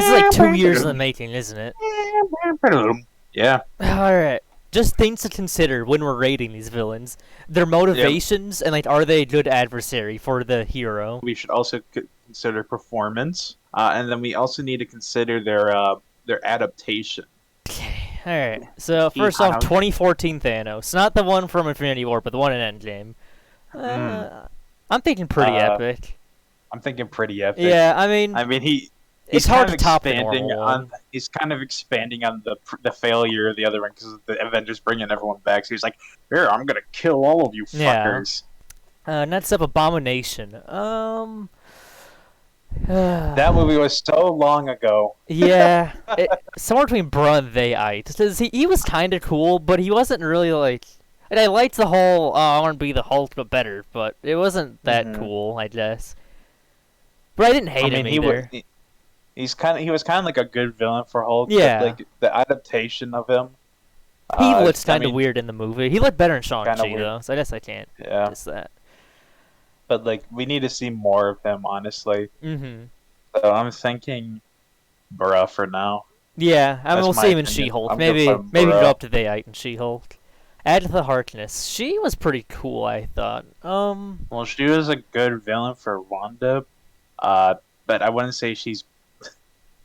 This is like 2 years in the making, isn't it? Yeah. Alright. Just things to consider when we're rating these villains. Their motivations, and like, are they a good adversary for the hero? We should also consider performance, and then we also need to consider their adaptation. Okay, alright. So, first off, 2014 Thanos. Not the one from Infinity War, but the one in Endgame. I'm thinking pretty epic. I'm thinking pretty epic. Yeah, I mean, He's hard kind to of top the normal one. He's kind of expanding on the failure of the other one because the Avengers bringing everyone back. So he's like, "Here, I'm gonna kill all of you fuckers." Next up, Abomination. That movie was so long ago. Yeah, somewhere between bruh and they-ite. Because he was kind of cool, but he wasn't really like. And I liked the whole, I want to be the Hulk, but better. But it wasn't that cool, I guess. But I didn't hate him either. He was kind of like a good villain for Hulk. Yeah. Like the adaptation of him. He looks kind of weird in the movie. He looked better in Shang Chi though, so I guess I can't diss that. But like, we need to see more of him, honestly. So I'm thinking, bruh, for now. Yeah, I mean, we'll see him in She-Hulk. Maybe go up to the and She-Hulk. Agatha Harkness. She was pretty cool, I thought. Well, she was a good villain for Wanda, but I wouldn't say she's.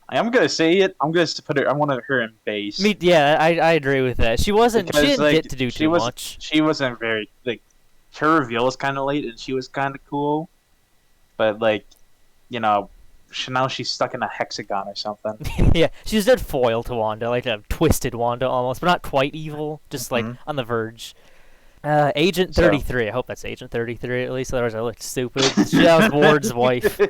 I'm gonna say it. I'm gonna put her. I wanted her in base. Yeah, I agree with that. She wasn't. Because, she didn't get to do too much. She wasn't very like. Her reveal was kind of late, and she was kind of cool, but like, now she's stuck in a hexagon or something. Yeah, she's dead foil to Wanda, like a twisted Wanda almost, but not quite evil, just like on the verge. Agent 33. I hope that's Agent 33 at least, otherwise I look stupid. That was Ward's wife.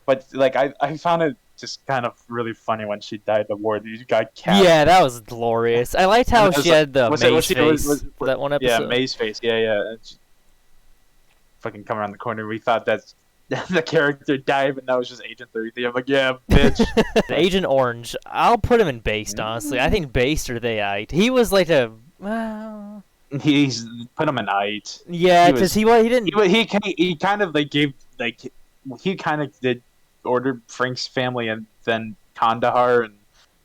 But like, I found it just kind of really funny when she died. The Ward, you got cat. Yeah, that was glorious. I liked how she had the maze face for that one episode. Yeah, maze face. Yeah. And she fucking come around the corner. We thought that the character died, but now it's just Agent 33. I'm like, yeah, bitch. Agent Orange. I'll put him in based, honestly. I think based or they-ite. He was like a. He's put him in ite. Yeah, because he didn't. He kind of like gave like. He kind of did order Frank's family and then Kandahar and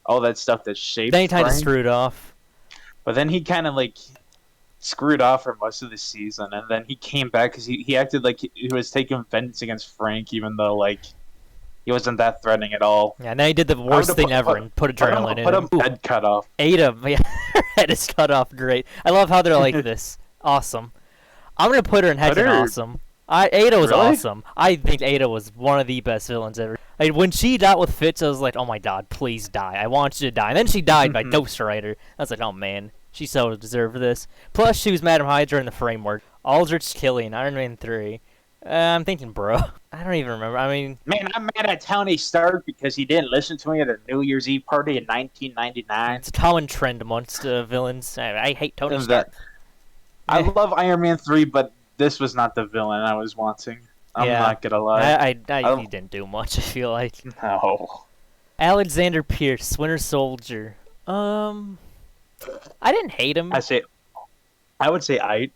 all that stuff that shaped. Then he kind of screwed off. But then he kind of like screwed off for most of the season, and then he came back because he acted like he was taking vengeance against Frank, even though like he wasn't that threatening at all. Yeah, and then he did the worst thing ever and put adrenaline in him. Put him head cut off. Ada, yeah, her head is cut off. Great. I love how they're like this. Awesome. I'm gonna put her in Heckin' Awesome. Ada was awesome. I think Ada was one of the best villains ever. Like, when she died with Fitz, I was like, oh my god, please die. I want you to die. And then she died by Ghost Rider. I was like, oh man, she so deserved this. Plus, she was Madam Hydra in the framework. Aldrich Killian, Iron Man 3. I'm thinking, bro. I don't even remember. I mean... Man, I'm mad at Tony Stark because he didn't listen to me at a New Year's Eve party in 1999. It's a common trend amongst villains. I hate Tony Stark. I love Iron Man 3, but this was not the villain I was wanting. I'm not gonna lie. He didn't do much, I feel like. No. Alexander Pierce, Winter Soldier. I didn't hate him. I would say I.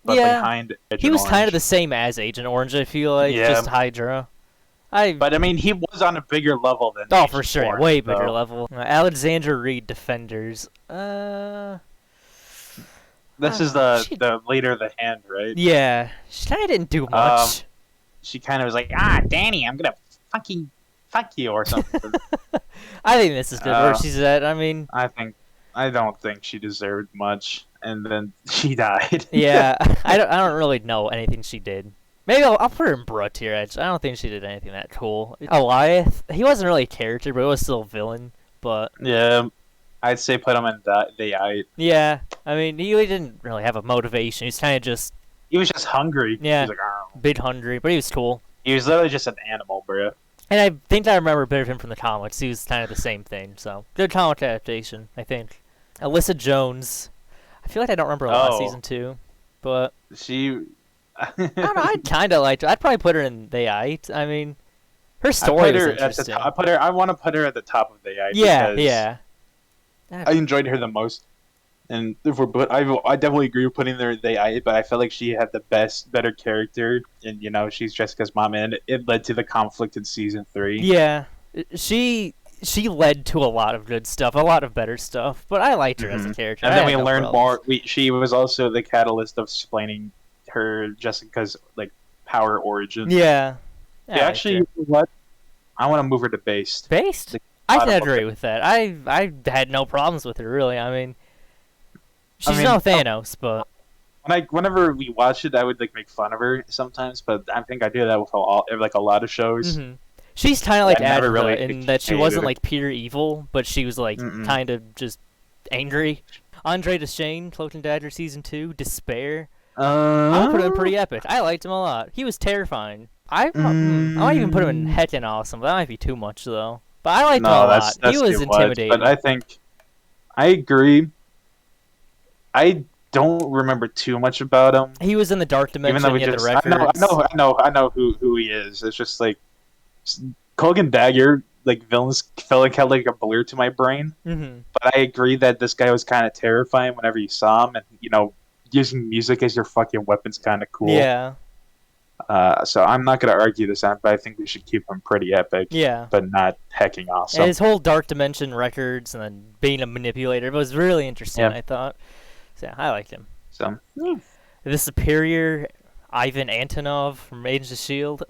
But behind Agent he was Orange. Kind of the same as Agent Orange, I feel like. Yeah. Just Hydra. But I mean, he was on a bigger level than Oh, Agent for sure. Orange, Way bigger level. Alexander Reed, Defenders. This is the leader of the Hand, right? Yeah. She kind of didn't do much. She kind of was like, Danny, I'm gonna fucking fuck you or something. I think this is good where she's at. I mean... I don't think she deserved much, and then she died. Yeah, I don't really know anything she did. Maybe I'll put her in Bruh tier. I don't think she did anything that cool. Goliath, he wasn't really a character, but he was still a villain. But yeah, I'd say put him in the Yeah, I mean, he didn't really have a motivation. He's kind of just... He was just hungry. Yeah, he was like, bit hungry, but he was cool. He was literally just an animal, bro. And I think I remember a bit of him from the comics. He was kind of the same thing, so... Good comic adaptation, I think. Alyssa Jones. I feel like I don't remember a lot of season 2, but... She... I don't know, I kind of liked her. I'd probably put her in the ite. I mean, her story was interesting. I want to put her at the top of the ite. Yeah. I enjoyed her the most. And if we're, but I definitely agree with putting there but I felt like she had the better character, and she's Jessica's mom, and it led to the conflict in season 3. Yeah, she led to a lot of good stuff, a lot of better stuff. But I liked her as a character, and then we no learned problems. more. She was also the catalyst of explaining her Jessica's power origin. Yeah, Actually, you know what? I want to move her to based. Based? I can agree with that. I had no problems with her, really. I mean, she's no Thanos, but whenever we watch it, I would make fun of her sometimes. But I think I do that with a lot of shows. Mm-hmm. She's kind of like Adra really in that she wasn't pure evil, but she was kind of just angry. Andre Deshane, Cloak and Dagger Season 2, Despair. I would put him pretty epic. I liked him a lot. He was terrifying. I might even put him in heckin' awesome. That might be too much though. But I liked him a lot. He was intimidating. But I think I agree. I don't remember too much about him. He was in the Dark Dimension. Even though the records. I know who he is. It's just Cloak and Dagger, villains felt like had a blur to my brain. Mm-hmm. But I agree that this guy was kind of terrifying whenever you saw him, and using music as your fucking weapon's kind of cool. Yeah. So I'm not gonna argue this out, but I think we should keep him pretty epic. Yeah. But not hecking awesome. And his whole Dark Dimension records and then being a manipulator was really interesting. I thought. So yeah, I liked him. So the Superior Ivan Antonov from Agents of Shield.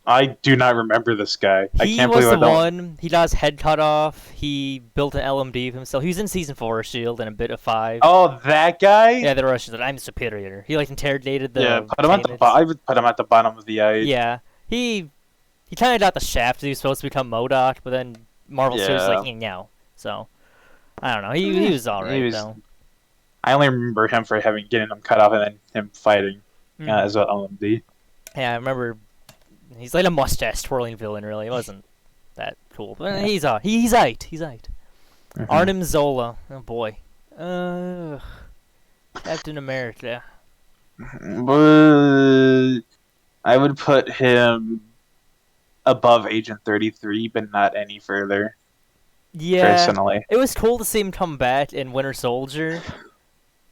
I do not remember this guy. He was the one. He got his head cut off. He built an LMD of himself. He was in season 4 of Shield and a bit of 5. Oh, that guy? Yeah, the Russians. I'm superior. He interrogated the. Yeah, I would put him at the bottom of the ice. Yeah, he kind of got the shaft. He was supposed to become MODOK, but then Marvel Studios was no. So I don't know. He was alright though. I only remember him for getting him cut off and then him fighting as an LMD. Yeah, I remember. He's like a mustache twirling villain. Really, it wasn't that cool, but he's aight. He's aight. Arnim Zola. Oh boy. Captain America. But I would put him above Agent 33, but not any further. Yeah. Personally, it was cool to see him come back in Winter Soldier,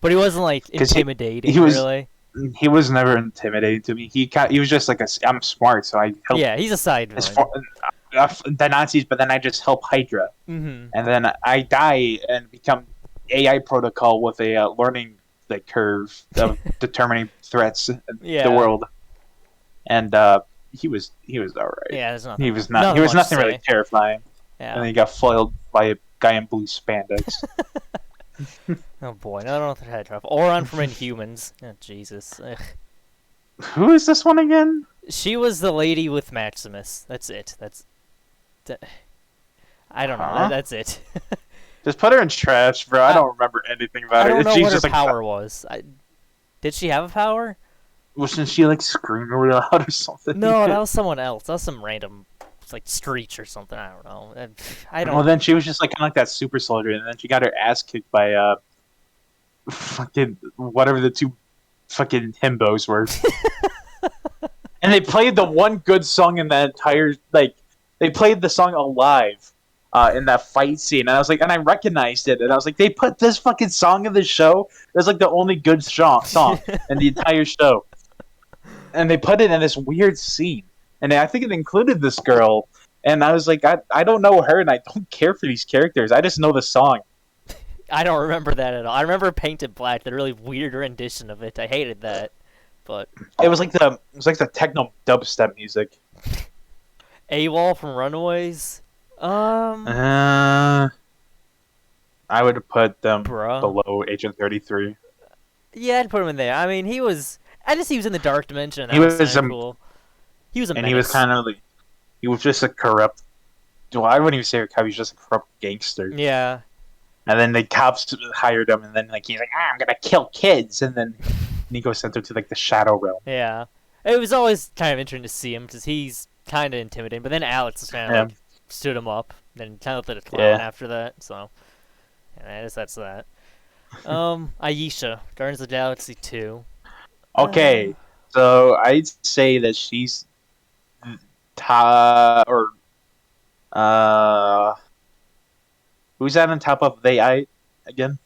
but he wasn't intimidating. Really. He was never intimidating to me. He was just I'm smart, so I help. Yeah, he's a side villain. The Nazis, but then I just help Hydra, and then I die and become AI protocol with a learning curve of determining threats in the world. And he was alright. Yeah, there's nothing. He was nothing really terrifying. Yeah. And then he got foiled by a guy in blue spandex. Oh boy, another one with the head drop. Oron from Inhumans. Oh Jesus. Ugh. Who is this one again? She was the lady with Maximus. That's it. I don't know. That's it. Just put her in trash, bro. I don't remember anything about her. I don't know what her power was. Did she have a power? Wasn't she screaming really loud or something? No, that was someone else. That was some random Screech or something. I don't know. I don't. Well, then she was just kind of like that super soldier, and then she got her ass kicked by fucking whatever the two fucking himbos were. And they played the one good song in that entire they played the song Alive in that fight scene, and I was and I recognized it, and I was they put this fucking song in the show. That's the only good song in the entire show, and they put it in this weird scene. And I think it included this girl, and I was I don't know her, and I don't care for these characters. I just know the song. I don't remember that at all. I remember Painted Black, the really weird rendition of it. I hated that, but it was the techno dubstep music. AWOL from Runaways. I would put them below Agent 33. Yeah, I'd put him in there. I mean, he was in the Dark Dimension. He was cool. He was a menace. He was kind of he was just a corrupt. Well, I wouldn't even say a cop. He was just a corrupt gangster. Yeah. And then the cops hired him, and then he's I'm gonna kill kids, and then Nico sent him to the Shadow Realm. Yeah, it was always kind of interesting to see him because he's kind of intimidating. But then Alex kind of stood him up, then kind of let it clown after that. So, I guess that's that. Aisha, Guardians of the Galaxy 2. Okay, so I'd say that she's top who's that on top of they again?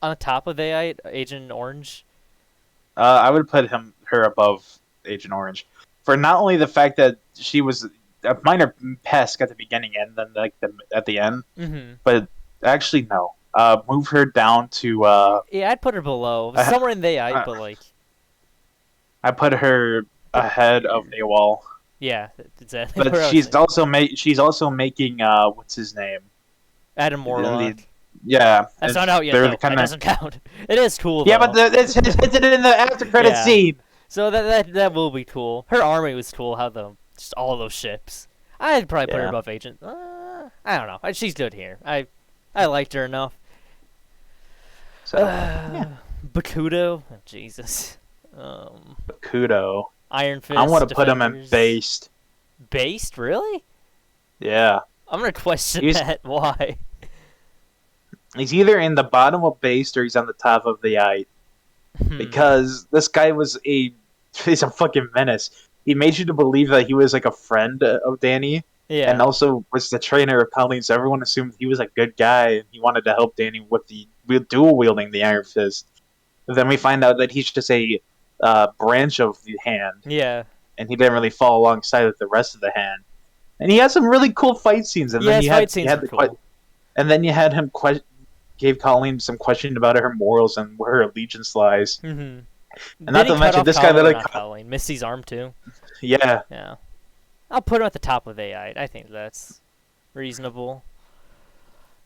On the top of AI, Agent Orange. I would put her above Agent Orange for not only the fact that she was a minor pest at the beginning and then like at the end, but actually no. Move her down to. Yeah, I'd put her below, somewhere in the AI, but like. I put her ahead of AWOL. Yeah, exactly. But she's also making what's his name? Adam Warlock. Yeah, that's not out yet. Though. That doesn't count. It is cool. Yeah, though. but it's hinted in the after credit scene. So that will be cool. Her army was cool. How just all those ships. I'd probably put her above Agent. I don't know. She's good here. I liked her enough. So Kudo. Oh, Jesus. Kudo. Iron Fist. I want to put him in based. Based, really? Yeah. I'm gonna question that. Why? He's either in the bottom of based or he's on the top of the eye. Because this guy he's a fucking menace. He made you to believe that he was like a friend of Danny. Yeah. And also was the trainer of Colleen, so everyone assumed he was a good guy and he wanted to help Danny with the dual wielding the Iron Fist. But then we find out that he's just a branch of the hand. Yeah. And he didn't really fall alongside with the rest of the hand. And he had some really cool fight scenes. And then cool. And then you had him gave Colleen some question about her morals and where her allegiance lies. And not to mention this guy that Colleen. Missy's arm too. Yeah. Yeah. I'll put him at the top of AI. I think that's reasonable.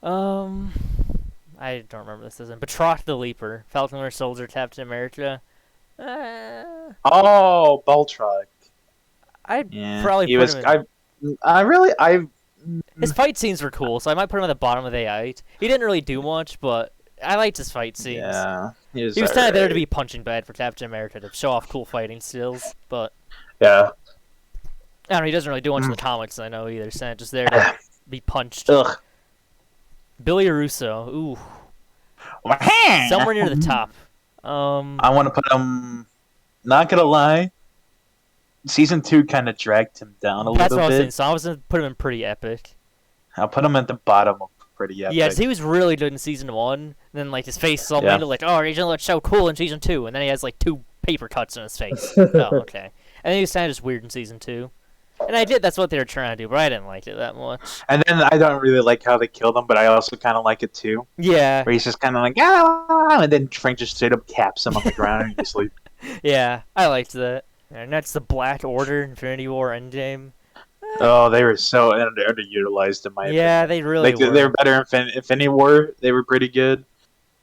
I don't remember this isn't. Betroth the Leaper, Falcon Winter Soldier, Captain America. Oh, Baltrock. I'd probably put him in... His fight scenes were cool, so I might put him at the bottom of AI. He didn't really do much, but I liked his fight scenes. Yeah, he was kind of there to be punching bag for Captain America to show off cool fighting skills, but yeah, I don't know. He doesn't really do much in the comics, I know either. So just there to be punched. Ugh. Billy Russo, ooh, somewhere near the top. I want to put him. Not gonna lie. Season 2 kind of dragged him down a little bit. That's what I was saying. So I was going to put him in pretty epic. I'll put him at the bottom of pretty epic. Yeah, he was really good in Season 1. And then, like, his face is all made like, oh, Agent looks so cool in Season 2. And then he has, like, 2 paper cuts on his face. Oh, okay. And then he was kind of just weird in Season 2. And that's what they were trying to do, but I didn't like it that much. And then I don't really like how they killed him, but I also kind of like it, too. Yeah. Where he's just kind of like, ah, and then Frank just straight up caps him on the ground and he just like... Yeah, I liked that. And that's the Black Order, Infinity War, Endgame. Oh, they were so underutilized in my opinion. Yeah, they really were. They were better in Infinity War. They were pretty good.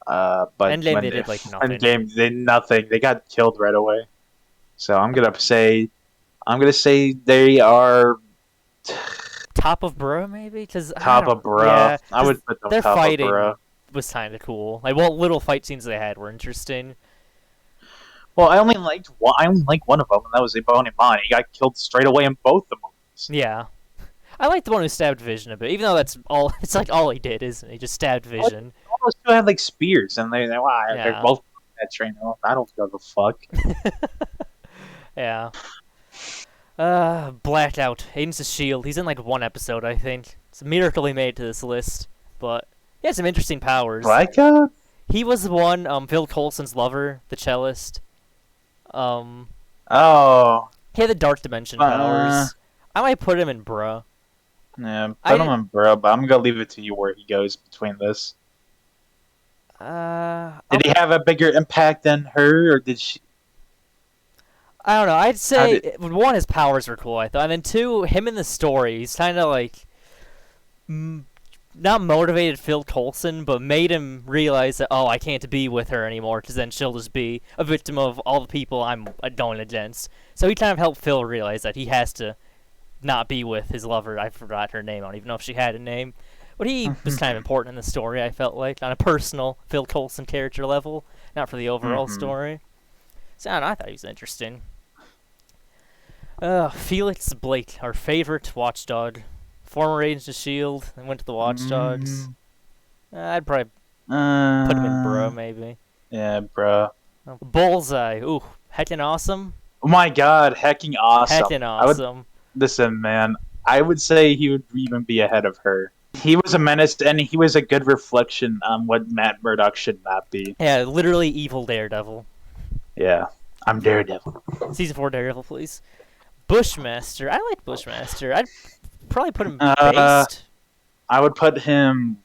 But Endgame, they did like nothing. Endgame, they got killed right away. So I'm gonna say they are top of Bro, maybe. Top of Bro. Yeah, I would put them their top fighting of Bro. Was kind of cool. Like, what little fight scenes they had were interesting. Well, I only liked one of them, and that was Abomination. He got killed straight away in both the movies. Yeah, I like the one who stabbed Vision a bit, even though that's all. It's like all he did, isn't it? He just stabbed Vision. All those two had like spears, and they're both that train. I don't give a fuck. Yeah. Blackout. Agents of S.H.I.E.L.D. He's in like one episode, I think. It's a miracle he made to this list, but he has some interesting powers. Blackout? He was the one, Phil Coulson's lover, the cellist. Oh. He had the dark dimension powers. I might put him in Bruh. Yeah, put him in Bruh, but I'm gonna leave it to you where he goes between this. Did he have a bigger impact than her, or did she... I don't know. I'd say, one, his powers were cool, I thought. And then two, him in the story, he's kind of like... not motivated Phil Coulson, but made him realize that, oh, I can't be with her anymore, because then she'll just be a victim of all the people I'm going against. So he kind of helped Phil realize that he has to not be with his lover. I forgot her name. I don't even know if she had a name. But he was kind of important in the story, I felt like, on a personal Phil Coulson character level, not for the overall story. So I don't know, I thought he was interesting. Felix Blake, our favorite watchdog. Former agent of S.H.I.E.L.D. and went to the Watchdogs. I'd probably put him in Bro, maybe. Yeah, Bro. Bullseye. Ooh, heckin' awesome. Oh my god, hecking awesome. Heckin' awesome. Listen, man, I would say he would even be ahead of her. He was a menace, and he was a good reflection on what Matt Murdock should not be. Yeah, literally evil Daredevil. Yeah, I'm Daredevil. Season 4 Daredevil, please. Bushmaster. I like Bushmaster. I'd probably put him Uh, based. I would put him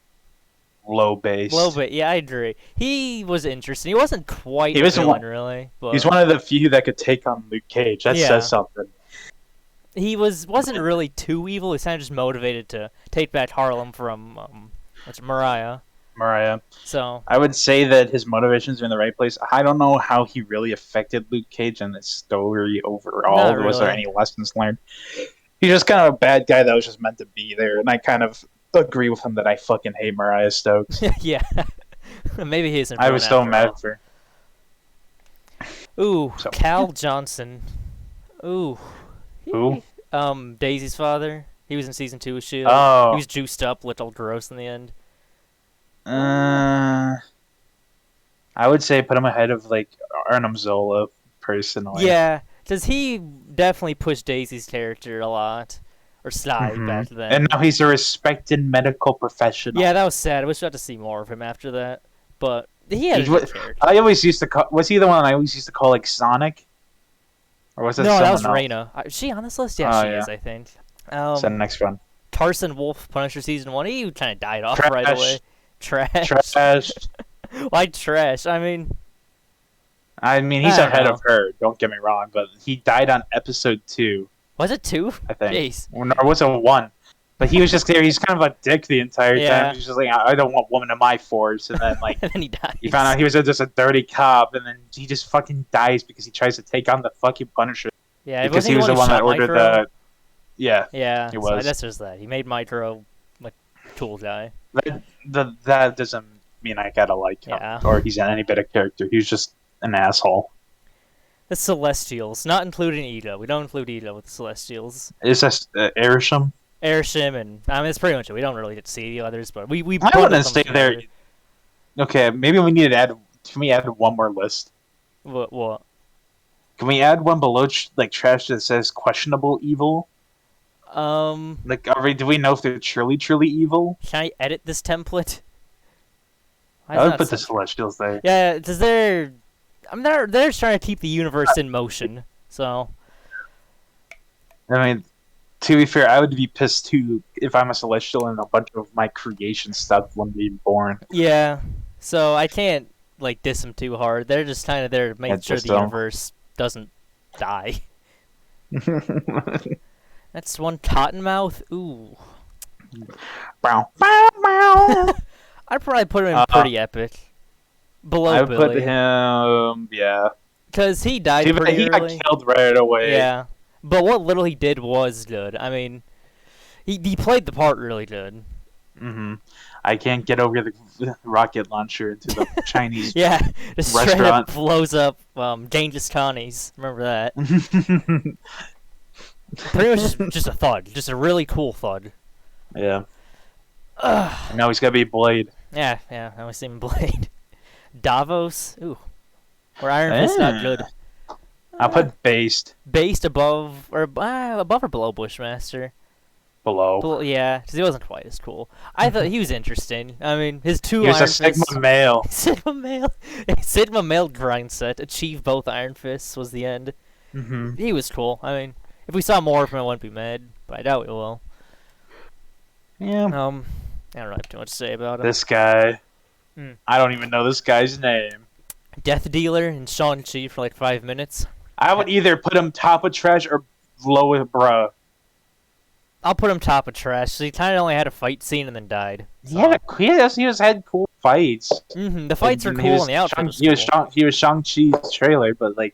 low base. Low bit, yeah, I agree. He was interesting. He wasn't quite He a was villain, one- really. But He's one of the few that could take on Luke Cage. That Yeah. says something. he wasn't really too evil. He was kind of just motivated to take back Harlem from Mariah. So I would say that his motivations are in the right place. I don't know how he really affected Luke Cage and the story overall. Not Was there really. any lessons learned? He's just kind of a bad guy that was just meant to be there, and I kind of agree with him that I fucking hate Mariah Stokes. yeah, maybe he isn't. I was so after mad all. for. Ooh, So- Cal Johnson. Ooh. Who? Daisy's father. He was in season 2 of Shield. Oh. He was juiced up, little gross in the end. I would say put him ahead of like Arnim Zola personally. Yeah, because he definitely pushed Daisy's character a lot, or Sly Mhm. back then. And now he's a respected medical professional. Yeah, that was sad. I wish we got to see more of him after that. But he had a He good was- character. I always used to call. Was he the one I always used to call like Sonic? Or was that No, someone that was else? Reyna. Is she on this list? Yeah, Oh, she yeah. is, I think. So the next one. Carson Wolf, Punisher season 1. He kind of died off Trash. right away. Trash. Trash. Why trash? I mean, I mean, he's I don't ahead know. of her. Don't get me wrong, but he died on episode 2, was it 2? I think. Jeez. Or was it 1? But he was just there. He's kind of a dick the entire Yeah. time. He's just like, I don't want woman in my force. And then like And then he died. he found out he was just a dirty cop, and then he just fucking dies because he tries to take on the fucking Punisher. Yeah, Because wasn't he was the who one that shot ordered Micro? the. Yeah, Yeah, he so was. that's just that. He made Micro like cool guy. that doesn't mean I gotta like him Yeah. or he's any bit of character. He's just an asshole. The Celestials, not including Ida. We don't include Ida with the Celestials. Is this Airsham? Airshim, and I mean that's pretty much it. We don't really get to see the others, but we. I brought wouldn't them stay there. together. Okay, maybe we need to add. Can we add one more list? What? Can we add one below like trash that says questionable evil? Like, do we know if they're truly evil? Can I edit this template? Why is I would that put the so- Celestials there. Yeah, because they're. I mean, they're trying to keep the universe in motion. So I mean, to be fair, I would be pissed too if I'm a Celestial and a bunch of my creation stuff wouldn't be born. yeah, so I can't like diss them too hard. They're just kind of there to make Yeah, sure just the don't. universe doesn't die. That's one Cottonmouth. Ooh, Bow, bow, bow. I'd probably put him in pretty epic. Below I would put Billy, him, yeah. because he died He pretty got early. killed right away. Yeah, but what little he did was good. I mean, he played the part really good. I can't get over the rocket launcher into the Chinese. Yeah, just straight up Restaurant. blows up Genghis Khan's. Remember that? Pretty much just a thud. Just a really cool thud. Yeah. Ugh. Now he's got to be Blade. Yeah, I always see him Blade. Davos. Ooh. Or Iron Fist not good. I'll put Based Based above or below Bushmaster. below. Yeah, because he wasn't quite as cool. I thought he was interesting. I mean, his two He was Iron a Sigma Fists. male. Sigma male grind set. Achieve both Iron Fists was the end. He was cool. I mean, if we saw more of him, I wouldn't be mad, but I doubt we will. Yeah. I don't really have too much to say about him. This guy. Hmm. I don't even know this guy's name. Death Dealer and Shang Chi for like 5 minutes. I would either put him top of trash or low with bruh. I'll put him top of trash. So he kind of only had a fight scene and then died. So. He has had cool fights. The fights were And cool and the outfit was cool. He was Shang-Chi's trailer, but like,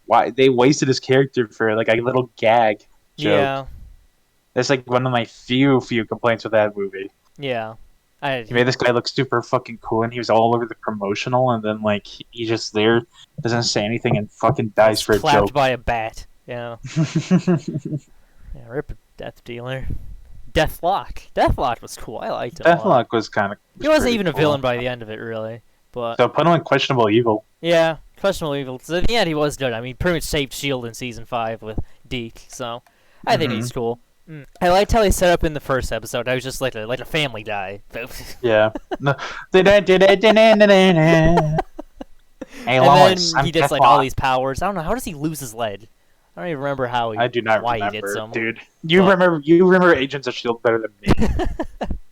why they wasted his character for like a little gag joke. Yeah, That's like one of my few complaints with that movie. yeah. He made this guy look super fucking cool, and he was all over the promotional, and then like he's just there, doesn't say anything, and fucking dies for a Clapped joke. by a bat. Yeah. Yeah, rip Death Dealer. Deathlock. Deathlock was cool. I liked him. A lot. Deathlock was kind of. He wasn't even a villain by the end of it, really. But So put him in questionable evil. yeah, questionable evil. So at the end, he was good. I mean, pretty much saved Shield in season 5 with Deke. So I think he's cool. I liked how they set up in the first episode. I was just like a Family Guy. Yeah. Hey, And Lois, then I'm he gets like Deathlock. all these powers. I don't know, how does he lose his leg? I don't even remember how he. I do not why remember, he did some. dude. You remember Agents of Shield better than me,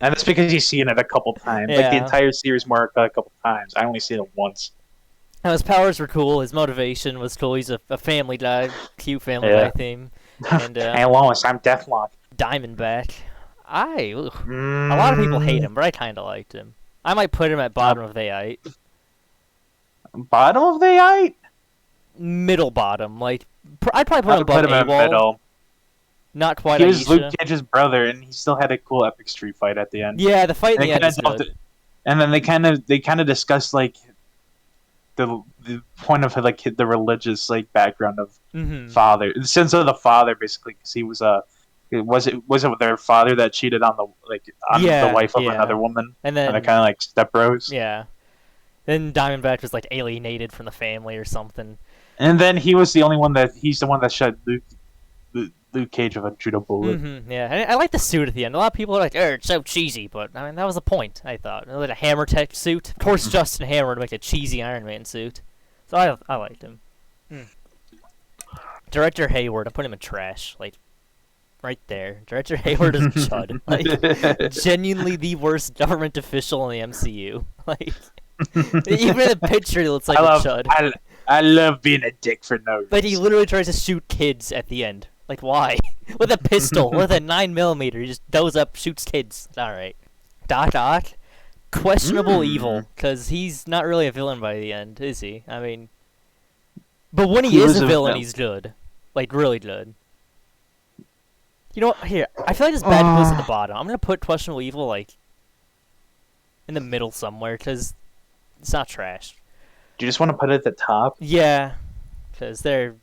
and that's because you've seen it a couple times. Like the Yeah. entire series, more a couple times. I only seen it once. Now, his powers were cool. His motivation was cool. He's a Family Guy, cute Family Yeah. Guy theme. And Hey, Lois, I'm Deathlock. Diamondback. A lot of people hate him, but I kind of liked him. I might put him at bottom of the eight. Bottom of the eight. Middle bottom. Like I'd probably I would put put him him above in AWOL. middle. Not quite He was Aisha. Luke Cage's brother, and he still had a cool epic street fight at the end. Yeah, the fight in the end is delved good. it- And then they kind of discussed like the point of like the religious like background of father, the sense of the father basically, because he was was it their father that cheated on the wife of another woman, And then they're kind of like step bros. yeah. Then Diamondback was like alienated from the family or something. And then he's the one that shot Luke Cage with a judo bullet. Yeah, and I like the suit at the end. A lot of people are like, "Oh, it's so cheesy," but I mean that was the point. I thought like a Hammer Tech suit. Of course, Justin Hammer would make a cheesy Iron Man suit, so I liked him. Director Hayward, I put him in trash, like right there. Director Hayward is Chud, like genuinely the worst government official in the MCU. Like even in the picture, he looks like a Chud. I love being a dick for no reason. But he literally tries to shoot kids at the end. Like, why? With a pistol, with a 9mm, he just goes up, shoots kids. Alright. Doc, questionable evil, because he's not really a villain by the end, is he? I mean... But when he is a villain, he's good. Like, really good. You know what? Here, I feel like this bad place at the bottom. I'm gonna put questionable evil, like, in the middle somewhere, because it's not trash. Do you just want to put it at the top? Yeah, because they're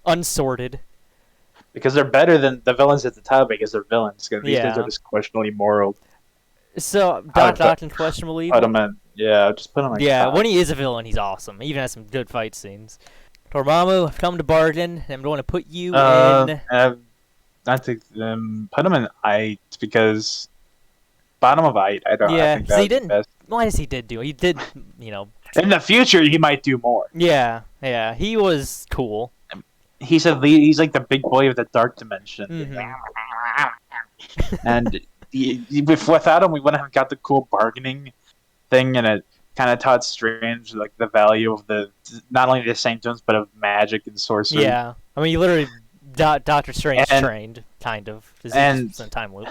unsorted. Because they're better than the villains at the top because they're villains. Because these guys are just questionably moral. So, Doc and questionable evil? Put him in. Yeah, just put him in. Yeah, top. when he is a villain, he's awesome. He even has some good fight scenes. Dormammu, I've come to bargain. I'm going to put you in... Not to put him in 8 because... Bottom of 8, I don't know. Yeah, I think that he didn't... best. Why does he do? He did, you know... In the future, he might do more. Yeah, he was cool. He's like the big boy of the dark dimension. And without him, we wouldn't have got the cool bargaining thing, and it kind of taught Strange like the value of not only the sanctums but of magic and sorcery. Yeah, I mean, you literally Doctor Strange trained, kind of. And time loop.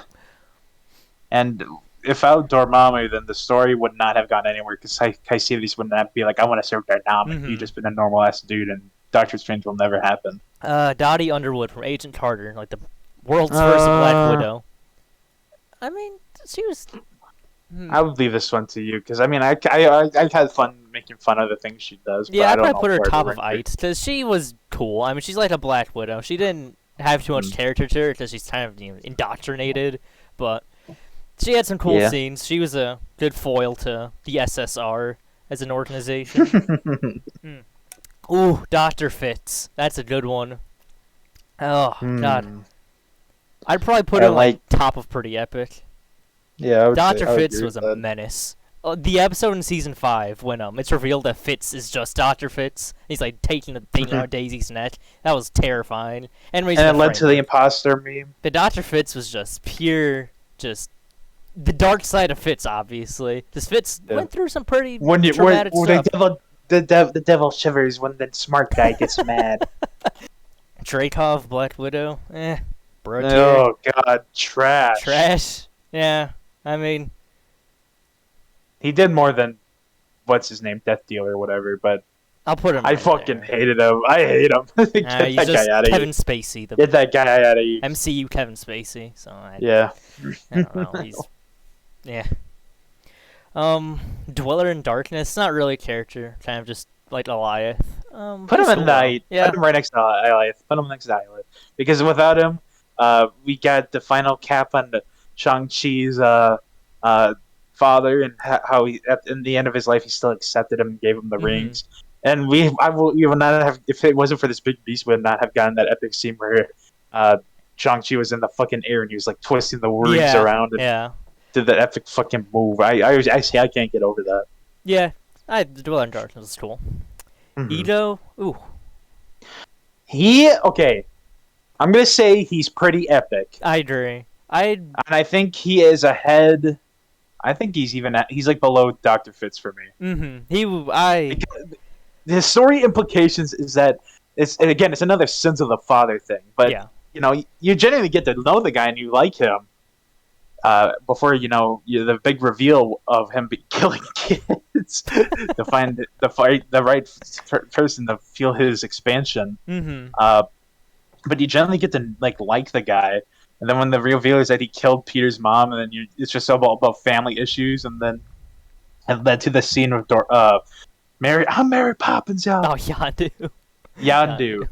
And without Dormammu, then the story would not have gone anywhere because Caesarius would not be like, I want to serve Dormammu. He'd just been a normal ass dude, and Doctor Strange will never happen. Dottie Underwood from Agent Carter, like the world's first Black Widow. I mean, she was. I would leave this one to you because I mean, I had fun making fun of the things she does. Yeah, I'd probably put her top of 8 because she was cool. I mean, she's like a Black Widow. She didn't have too much character to her because she's kind of indoctrinated, but she had some cool scenes. She was a good foil to the SSR as an organization. Ooh, Dr. Fitz. That's a good one. Oh, God. I'd probably put her like top of pretty epic. Yeah, Dr. Fitz was a menace. The episode in season 5 when it's revealed that Fitz is just Dr. Fitz. He's like taking out Daisy's neck. That was terrifying. And it led to the imposter meme. The Dr. Fitz was just pure, just the dark side of Fitz, obviously. This Fitz went through some pretty traumatic stuff. The devil shivers when the smart guy gets mad. Dreykov, Black Widow, bro. Oh God, trash. Trash. Yeah, I mean, he did more than what's his name, Death Dealer or whatever. But I'll put him. I fucking hated him. I hate him. Get that guy out of Kevin here. Spacey. Get that guy out of here. MCU Kevin Spacey. So I don't know. He's Dweller in Darkness. Not really a character. Kind of just like Goliath. Put him in night. Yeah. Put him right next to Goliath. Put him next to Goliath. Because without him, we got the final cap on the Shang Chi's father and how he in the end of his life he still accepted him and gave him the rings. And we would not have, if it wasn't for this big beast, we would not have gotten that epic scene where Shang Chi was in the fucking air and he was like twisting the words around and did that epic fucking move. I can't get over that. Yeah, the Duel in Darkness was cool. Ito, ooh. Okay. I'm gonna say he's pretty epic. I agree. And I think he is ahead. I think he's like below Dr. Fitz for me. The story implications is that it's another sins of the father thing. But you genuinely get to know the guy and you like him before the big reveal of him killing kids to find the right person to feel his expansion. But you generally get to like the guy. And then when the reveal is that he killed Peter's mom, and then it's just about family issues, and then it led to the scene of Mary Poppins, y'all. Oh, Yondu. Yondu.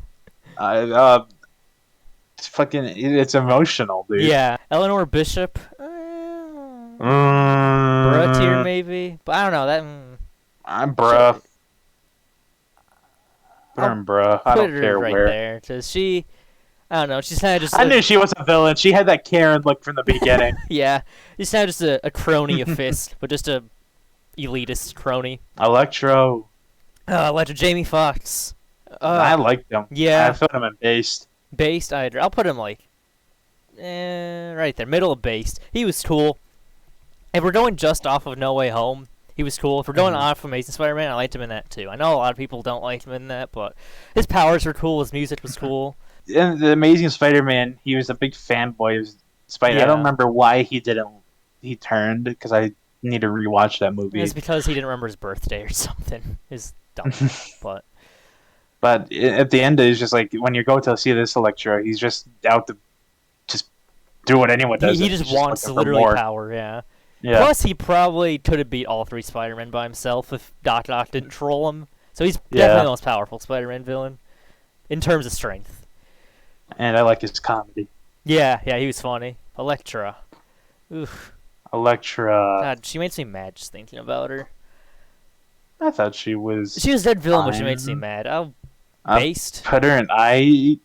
It's emotional, dude. Yeah. Eleanor Bishop. Bruh tier, maybe. But I don't know. I'm bruh. Put her in bruh. I don't care right where. There, because she... I don't know. She's kind of just. I knew she was a villain. She had that Karen look from the beginning. Yeah, she's kind of just a crony of Fist, but just a elitist crony. Elektra, Jamie Foxx. I liked him. Yeah, I put him in based. Based, I'll put him right there, middle of based. He was cool. If we're going just off of No Way Home, he was cool. If we're going off of Amazing Spider-Man, I liked him in that too. I know a lot of people don't like him in that, but his powers were cool. His music was cool. In the Amazing Spider-Man, he was a big fanboy of Spider. I don't remember why he turned, because I need to rewatch that movie. It's because he didn't remember his birthday or something. It's dumb, but at the end, it's just like when you go to see this Elektra, he's just out to just do what anyone does. He just wants literally power. Yeah. Plus, he probably could have beat all three Spider-Men by himself if Doc Ock didn't troll him. So he's definitely the most powerful Spider-Man villain in terms of strength. And I like his comedy. Yeah, he was funny. Elektra. Oof. Elektra. God, she makes me mad just thinking about her. I thought she was. She was dead villain, but she makes me mad. Based. Put her in. I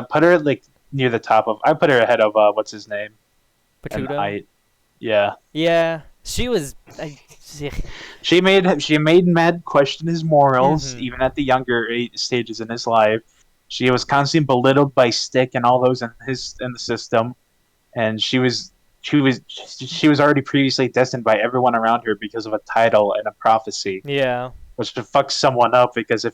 put her near the top of. I put her ahead of what's his name. Kudo. Yeah. Yeah, she was. She made Mad question his morals, even at the younger stages in his life. She was constantly belittled by Stick and all those in the system, and she was already previously destined by everyone around her because of a title and a prophecy. Yeah, which to fuck someone up, because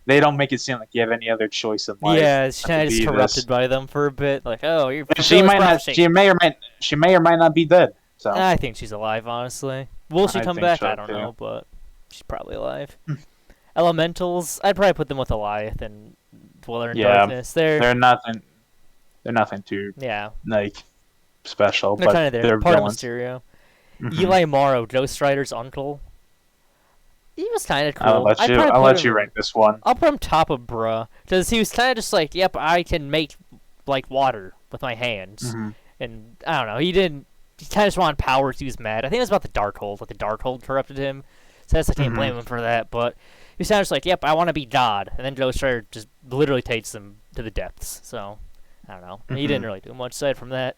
they don't make it seem like you have any other choice in life. Yeah, she's kind of just corrupted by them for a bit. Like, oh, you're. She may or might not be dead. So I think she's alive. Honestly, will she come back? I don't know, but she's probably alive. Elementals, I'd probably put them with Goliath and Dweller in Darkness. They're nothing. They're nothing too special. They're kind of there. They're part of Mysterio. Eli Morrow, Ghost Rider's uncle. He was kind of cool. I'll let you rank this one. I'll put him top of bruh, because he was kind of just like, yep, I can make water with my hands, and I don't know. He kind of just wanted powers. He was mad. I think it was about the Darkhold. The Darkhold corrupted him. So I can't blame him for that, but he sounds like, yep, I want to be God. And then Ghost Rider just literally takes him to the depths. So, I don't know. He didn't really do much aside from that.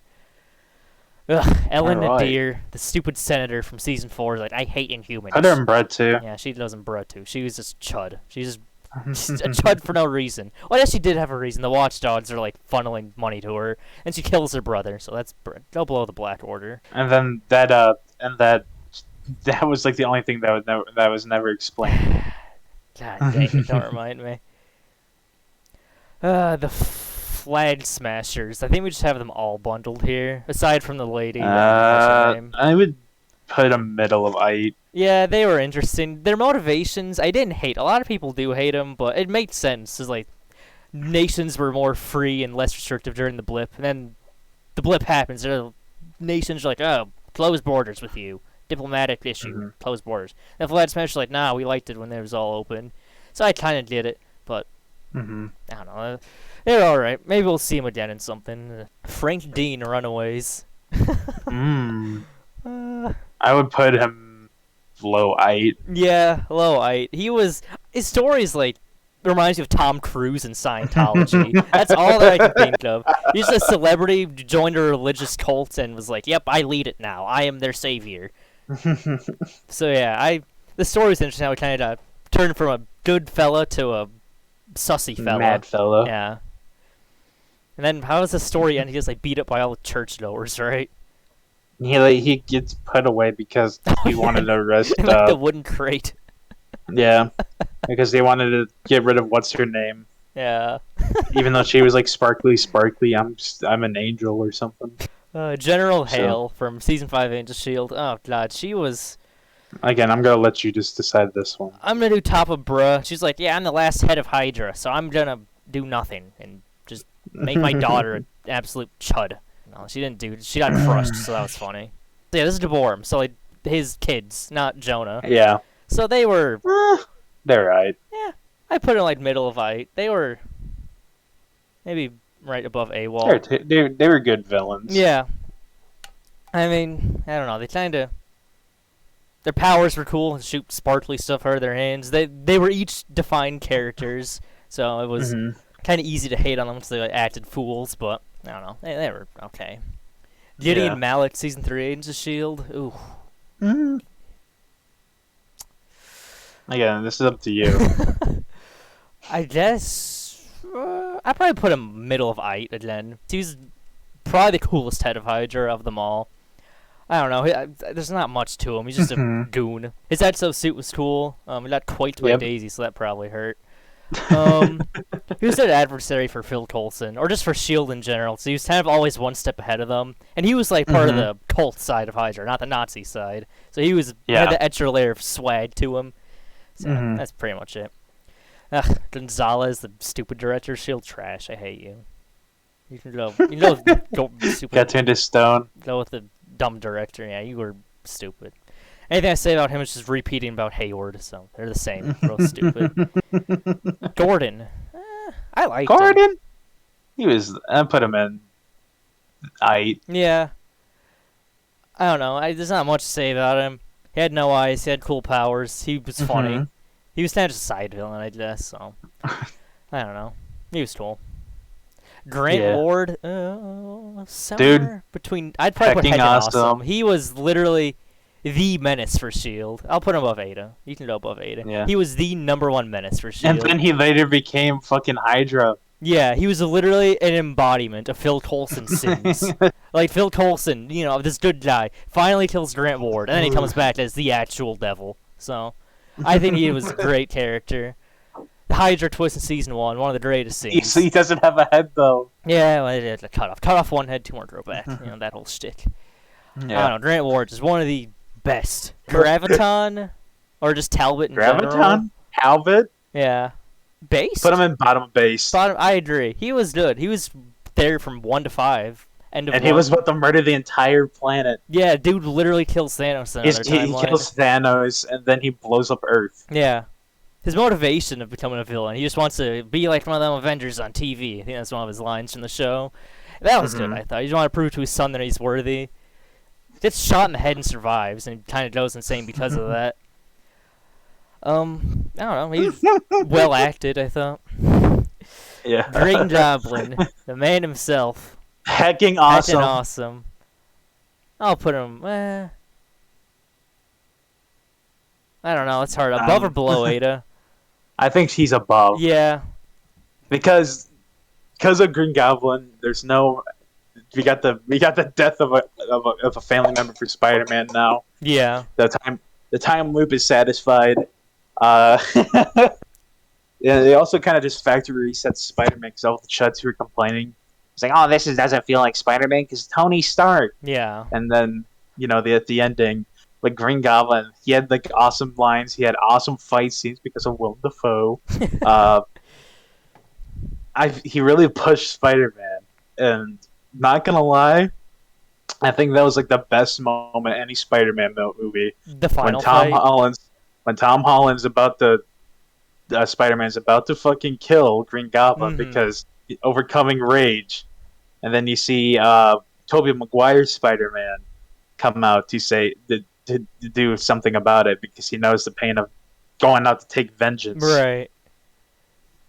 Ugh, Ellen Nadir, the stupid senator from Season 4, is like, I hate Inhumans. Put her in Bread, too. Yeah, she does in Bread, too. She was just Chud. She's just a Chud for no reason. Well, I guess she did have a reason. The Watchdogs are, funneling money to her, and she kills her brother, so that's go below the Black Order. And then that was the only thing that was never explained. God dang it, don't remind me. The Flag Smashers. I think we just have them all bundled here, aside from the lady. I would put them middle of eight. Yeah, they were interesting. Their motivations, I didn't hate. A lot of people do hate them, but it made sense. It's nations were more free and less restrictive during the blip, and then the blip happens. Nations are like, oh, close borders with you. Diplomatic issue, close borders. And Flag Smashers are like, nah, we liked it when it was all open. So I kind of did it, but I don't know. They're alright. Maybe we'll see him again in something. Frank Dean, Runaways. I would put him low 8. Yeah, low 8. His story's reminds me of Tom Cruise in Scientology. That's all that I can think of. He's a celebrity, joined a religious cult, and was like, "Yep, I lead it now. I am their savior." So yeah, the story's interesting. How we kind of turned from a good fella to a sussy fella. Mad fella. Yeah. And then how does the story end? He gets like beat up by all the churchgoers, right? He gets put away because he wanted to arrest like the wooden crate. Yeah, because they wanted to get rid of what's her name. Yeah. Even though she was like sparkly, I'm an angel or something. General Hale from season 5 Agents of Shield. Oh god, she was. Again, I'm gonna let you just decide this one. I'm gonna do top of bruh. She's like, yeah, I'm the last head of Hydra, so I'm gonna do nothing and just make my daughter an absolute chud. No, she didn't do. She got crushed, so that was funny. So, yeah, this is DeBorm, so like his kids, not Jonah. Yeah. So they were. They're right. Yeah, I put it like middle of height. They were maybe right above AWOL. They were good villains. Yeah. I mean, I don't know. They kind of. Their powers were cool. Shoot sparkly stuff out of their hands. They were each defined characters, so it was kind of easy to hate on them because they like, acted fools. But I don't know. They were okay. Gideon Mallett, season 3, Agents of Shield. Ooh. Again, this is up to you. I guess I'd probably put him middle of height again. He's probably the coolest head of Hydra of them all. I don't know. There's not much to him. He's just a goon. His exosuit was cool. He got quaked by Daisy, so that probably hurt. He was an adversary for Phil Coulson, or just for S.H.I.E.L.D. in general, so he was kind of always one step ahead of them. And he was like part of the cult side of Hydra, not the Nazi side. So he had the extra layer of swag to him. So that's pretty much it. Gonzalez, the stupid director of S.H.I.E.L.D. trash. I hate you. You can go stupid. Got turned to stone. Go with the dumb director. Yeah, you were stupid. Anything I say about him is just repeating about Hayward, so they're the same. Real stupid. Gordon. I liked him. Gordon? I put him in height. Yeah. I don't know. There's not much to say about him. He had no eyes. He had cool powers. He was funny. He was kind of just a side villain, I guess, so. I don't know. He was cool. Grant Ward, somewhere between. I'd probably put Heckin' awesome. He was literally the menace for S.H.I.E.L.D. I'll put him above Ada. You can go above Ada. Yeah. He was the #1 menace for S.H.I.E.L.D. And then he later became fucking Hydra. Yeah, he was literally an embodiment of Phil Coulson's sins. Like, Phil Coulson, this good guy, finally kills Grant Ward, and then he comes back as the actual devil. So, I think he was a great character. The Hydra twist in season 1, one of the greatest scenes. He doesn't have a head, though. Yeah, well, it's a cut off. Cut off one head, 2 more grow back. That whole shtick. Yeah. I don't know, Grant Ward is one of the best. Graviton? Or just Talbot in general? Graviton? Talbot? Yeah. Base? Put him in bottom base. I agree. He was good. He was there from 1 to 5. And he was about to murder the entire planet. Yeah, dude literally kills Thanos in another timeline. He kills Thanos, and then he blows up Earth. Yeah. His motivation of becoming a villain, he just wants to be like one of them Avengers on TV. I think that's one of his lines from the show. That was good, I thought. He just wanted to prove to his son that he's worthy. Gets shot in the head and survives, and kind of goes insane because of that. I don't know. He was well acted, I thought. Yeah. Green Goblin, the man himself. Hecking awesome. Hecking awesome. I'll put him. I don't know. It's hard. Above or below Ada? I think he's above. Yeah. Because of Green Goblin, there's no. We got the death of a family member for Spider-Man now. Yeah. The time loop is satisfied. Yeah, they also kind of just factory reset Spider-Man because all the chuds who were complaining. It's like, oh, doesn't feel like Spider-Man because Tony Stark. Yeah. And then, the ending, like Green Goblin, he had like awesome lines. He had awesome fight scenes because of Willem Dafoe. He really pushed Spider-Man, and not gonna lie, I think that was like the best moment in any Spider-Man movie. The final fight. When Tom Holland's about to, Spider-Man's about to fucking kill Green Goblin because overcoming rage, and then you see Tobey Maguire's Spider-Man come out to say to do something about it because he knows the pain of going out to take vengeance. Right.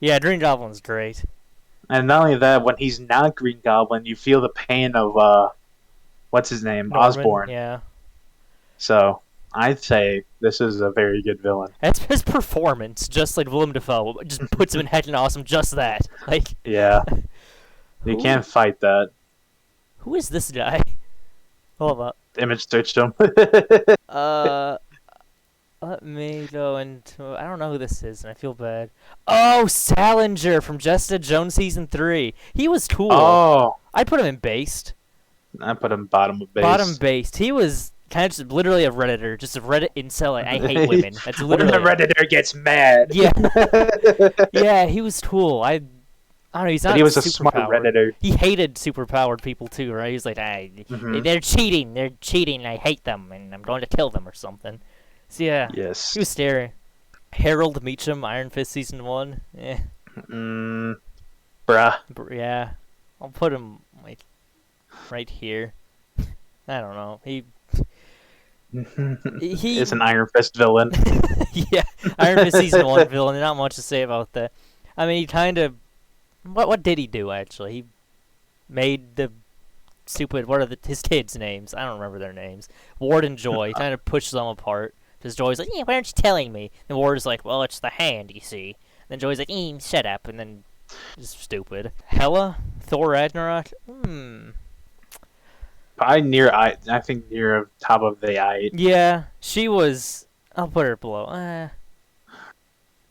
Yeah, Green Goblin's great. And not only that, when he's not Green Goblin, you feel the pain of what's his name, Norman, Osborn. yeah. So I'd say this is a very good villain. That's his performance, just like Willem Dafoe, just puts him in Heck and Awesome, just that. Like, Yeah, you can't fight that. Who is this guy? Hold up. Image searched him. Let me go into. I don't know who this is, and I feel bad. Oh, Salinger from Jessica Jones season 3. He was cool. Oh, I put him in based. I put him bottom of base. Bottom based. He was kind of just literally a Redditor, just a Reddit incel. Like, I hate women. That's literally. When the Redditor gets mad. Yeah. Yeah, he was cool. I don't know. He's not. But he was a smart Redditor. He hated superpowered people too, right? He's like, they're cheating. They're cheating. I hate them, and I'm going to kill them or something. So yeah. Yes. He was scary. Harold Meacham, Iron Fist season 1. Yeah. Bruh. Yeah. I'll put him like right here. I don't know. He is an Iron Fist villain. Yeah, Iron Fist season 1 villain. Not much to say about that. I mean, he kind of. What did he do actually? He made the stupid. What are his kids' names? I don't remember their names. Ward and Joy. Kind of pushed them apart. Because Joy's like, yeah, why aren't you telling me? And Ward is like, well, it's the hand, you see. And then Joy's like, shut up. And then just stupid. Hela, Thor Ragnarok. Probably I think near top of the eye. Yeah, she was. I'll put her below.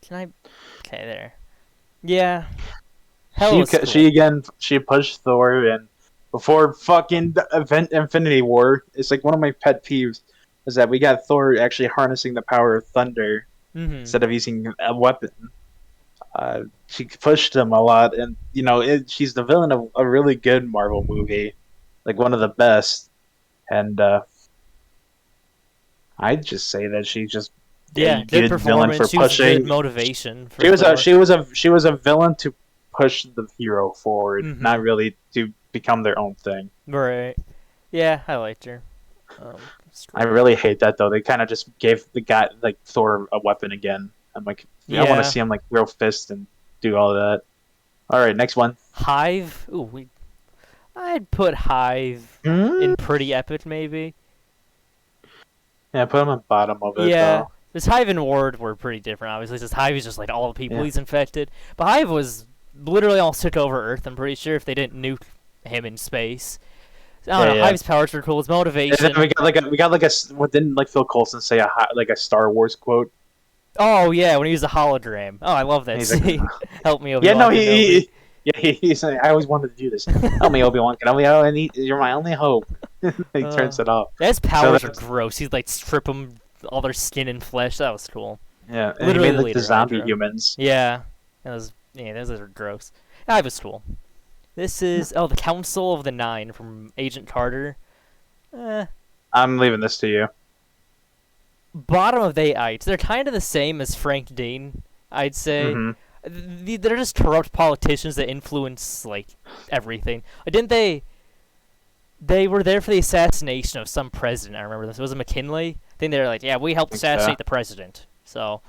Can I? Okay, there. Yeah. She pushed Thor, and before fucking Infinity War, it's like one of my pet peeves is that we got Thor actually harnessing the power of thunder instead of using a weapon. She pushed him a lot, and she's the villain of a really good Marvel movie, like one of the best. And I'd just say that she's just good villain performance. for she was pushing. Good motivation. She was a villain to push the hero forward, not really to become their own thing. Right. Yeah, I liked her. I really hate that though. They kind of just gave the guy like Thor a weapon again. I'm like, I want to see him like throw fists and do all of that. All right, next one. Hive. Ooh, I'd put Hive in pretty epic maybe. Yeah, put him at bottom of it. Yeah. Though. This Hive and Ward were pretty different, obviously. This Hive is just like all the people he's infected. But Hive was literally all took over Earth, I'm pretty sure, if they didn't nuke him in space. I don't know. Hive's powers were cool. His motivation. We got like a what didn't like Phil Coulson say like a Star Wars quote? Oh yeah, when he was a hologram. Oh, I love that. Like, help me, Obi-Wan. Yeah, no, he's like, I always wanted to do this. Help me, Obi-Wan. You're my only hope. He turns it off. His powers are gross. He'd like strip them all their skin and flesh. That was cool. Yeah, and literally he made like the zombie humans. Yeah, those are gross. That was cool. This is the Council of the Nine from Agent Carter. I'm leaving this to you. Bottom of the eight. They're kind of the same as Frank Dean, I'd say. They're just corrupt politicians that influence like everything. Didn't they? They were there for the assassination of some president. I remember this. Was it McKinley? I think they were like, yeah, we helped assassinate the president. So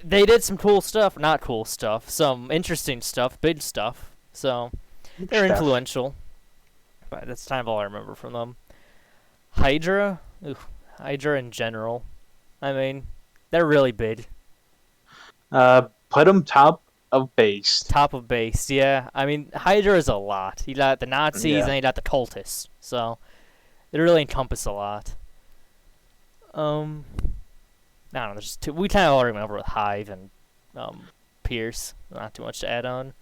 they did some cool stuff, not cool stuff, some interesting stuff, big stuff. So they're influential. But that's kind of all I remember from them. Hydra? Hydra in general. I mean, they're really big. Put them top of base. Top of base, yeah. I mean, Hydra is a lot. You got the Nazis and you got the cultists. So they really encompass a lot. I don't know. There's just we kind of already went over with Hive and Pierce. Not too much to add on.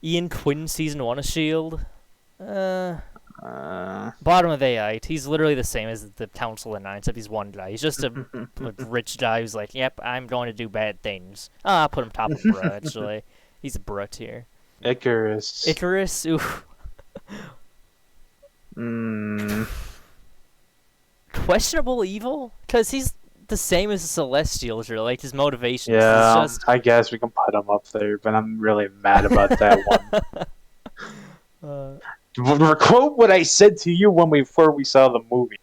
Ian Quinn season 1 of S.H.I.E.L.D. Bottom of the eight. He's literally the same as the Council of Nine, except he's one guy. He's just a rich guy who's like, yep, I'm going to do bad things. I'll put him top of Brut, actually. He's a Brut here. Icarus. Oof. Questionable evil? Because he's the same as the Celestials, really. Like, his motivation. Yeah, I guess we can put him up there, but I'm really mad about that one. Quote what I said to you before we saw the movie.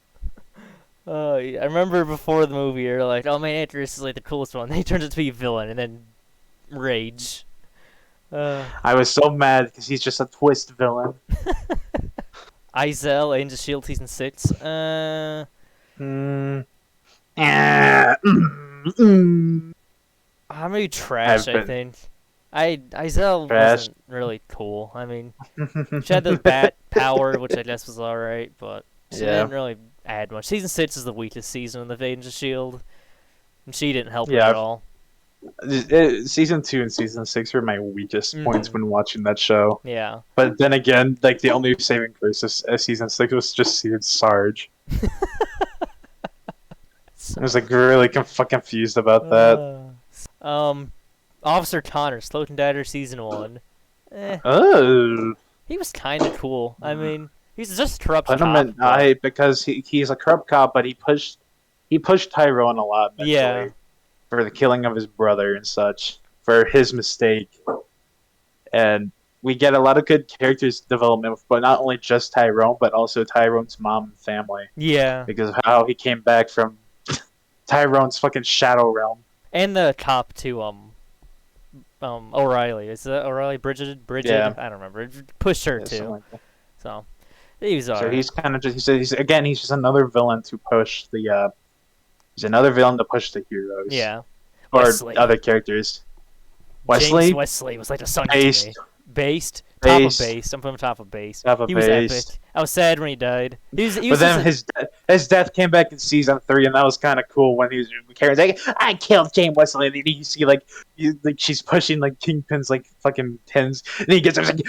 I remember before the movie, you're like, oh man, Icarus is like the coolest one. Then he turns out to be a villain, and then rage. I was so mad because he's just a twist villain. Izel, Agents of S.H.I.E.L.D. Season 6. I'm maybe trash, I think. Izel wasn't really cool. I mean, she had the bat power, which I guess was alright, but she didn't really add much. Season 6 is the weakest season of the Agents of S.H.I.E.L.D., and she didn't help it at all. Season 2 and Season 6 were my weakest points when watching that show. Yeah. But then again, like, the only saving grace of Season 6 was just seeing Sarge. I was, like, really confused about that. Officer Connor, Sloat and Dagger Season 1. Oh. He was kind of cool. I mean, he's just a corrupt cop. Because he's a corrupt cop, but he pushed Tyrone a lot mentally for the killing of his brother and such, for his mistake. And we get a lot of good characters development, but not only just Tyrone, but also Tyrone's mom and family. Yeah. Because of how he came back from Tyrone's fucking shadow realm. And the cop too, O'Reilly. Is that O'Reilly? Bridget? Yeah. I don't remember. Pushed her too. Like so he was alright. So he's kind of just he's just another villain to push the he's another villain to push the heroes. Yeah. Or Wesley. other characters. James Wesley was like a son to me. Based. Top of based. I'm from top of based. He was epic. I was sad when he died. But then his death came back in Season 3, and that was kind of cool when he was carrying like, I killed James Wesley, and then you see like she's pushing like Kingpin's like fucking pins, and he gets up like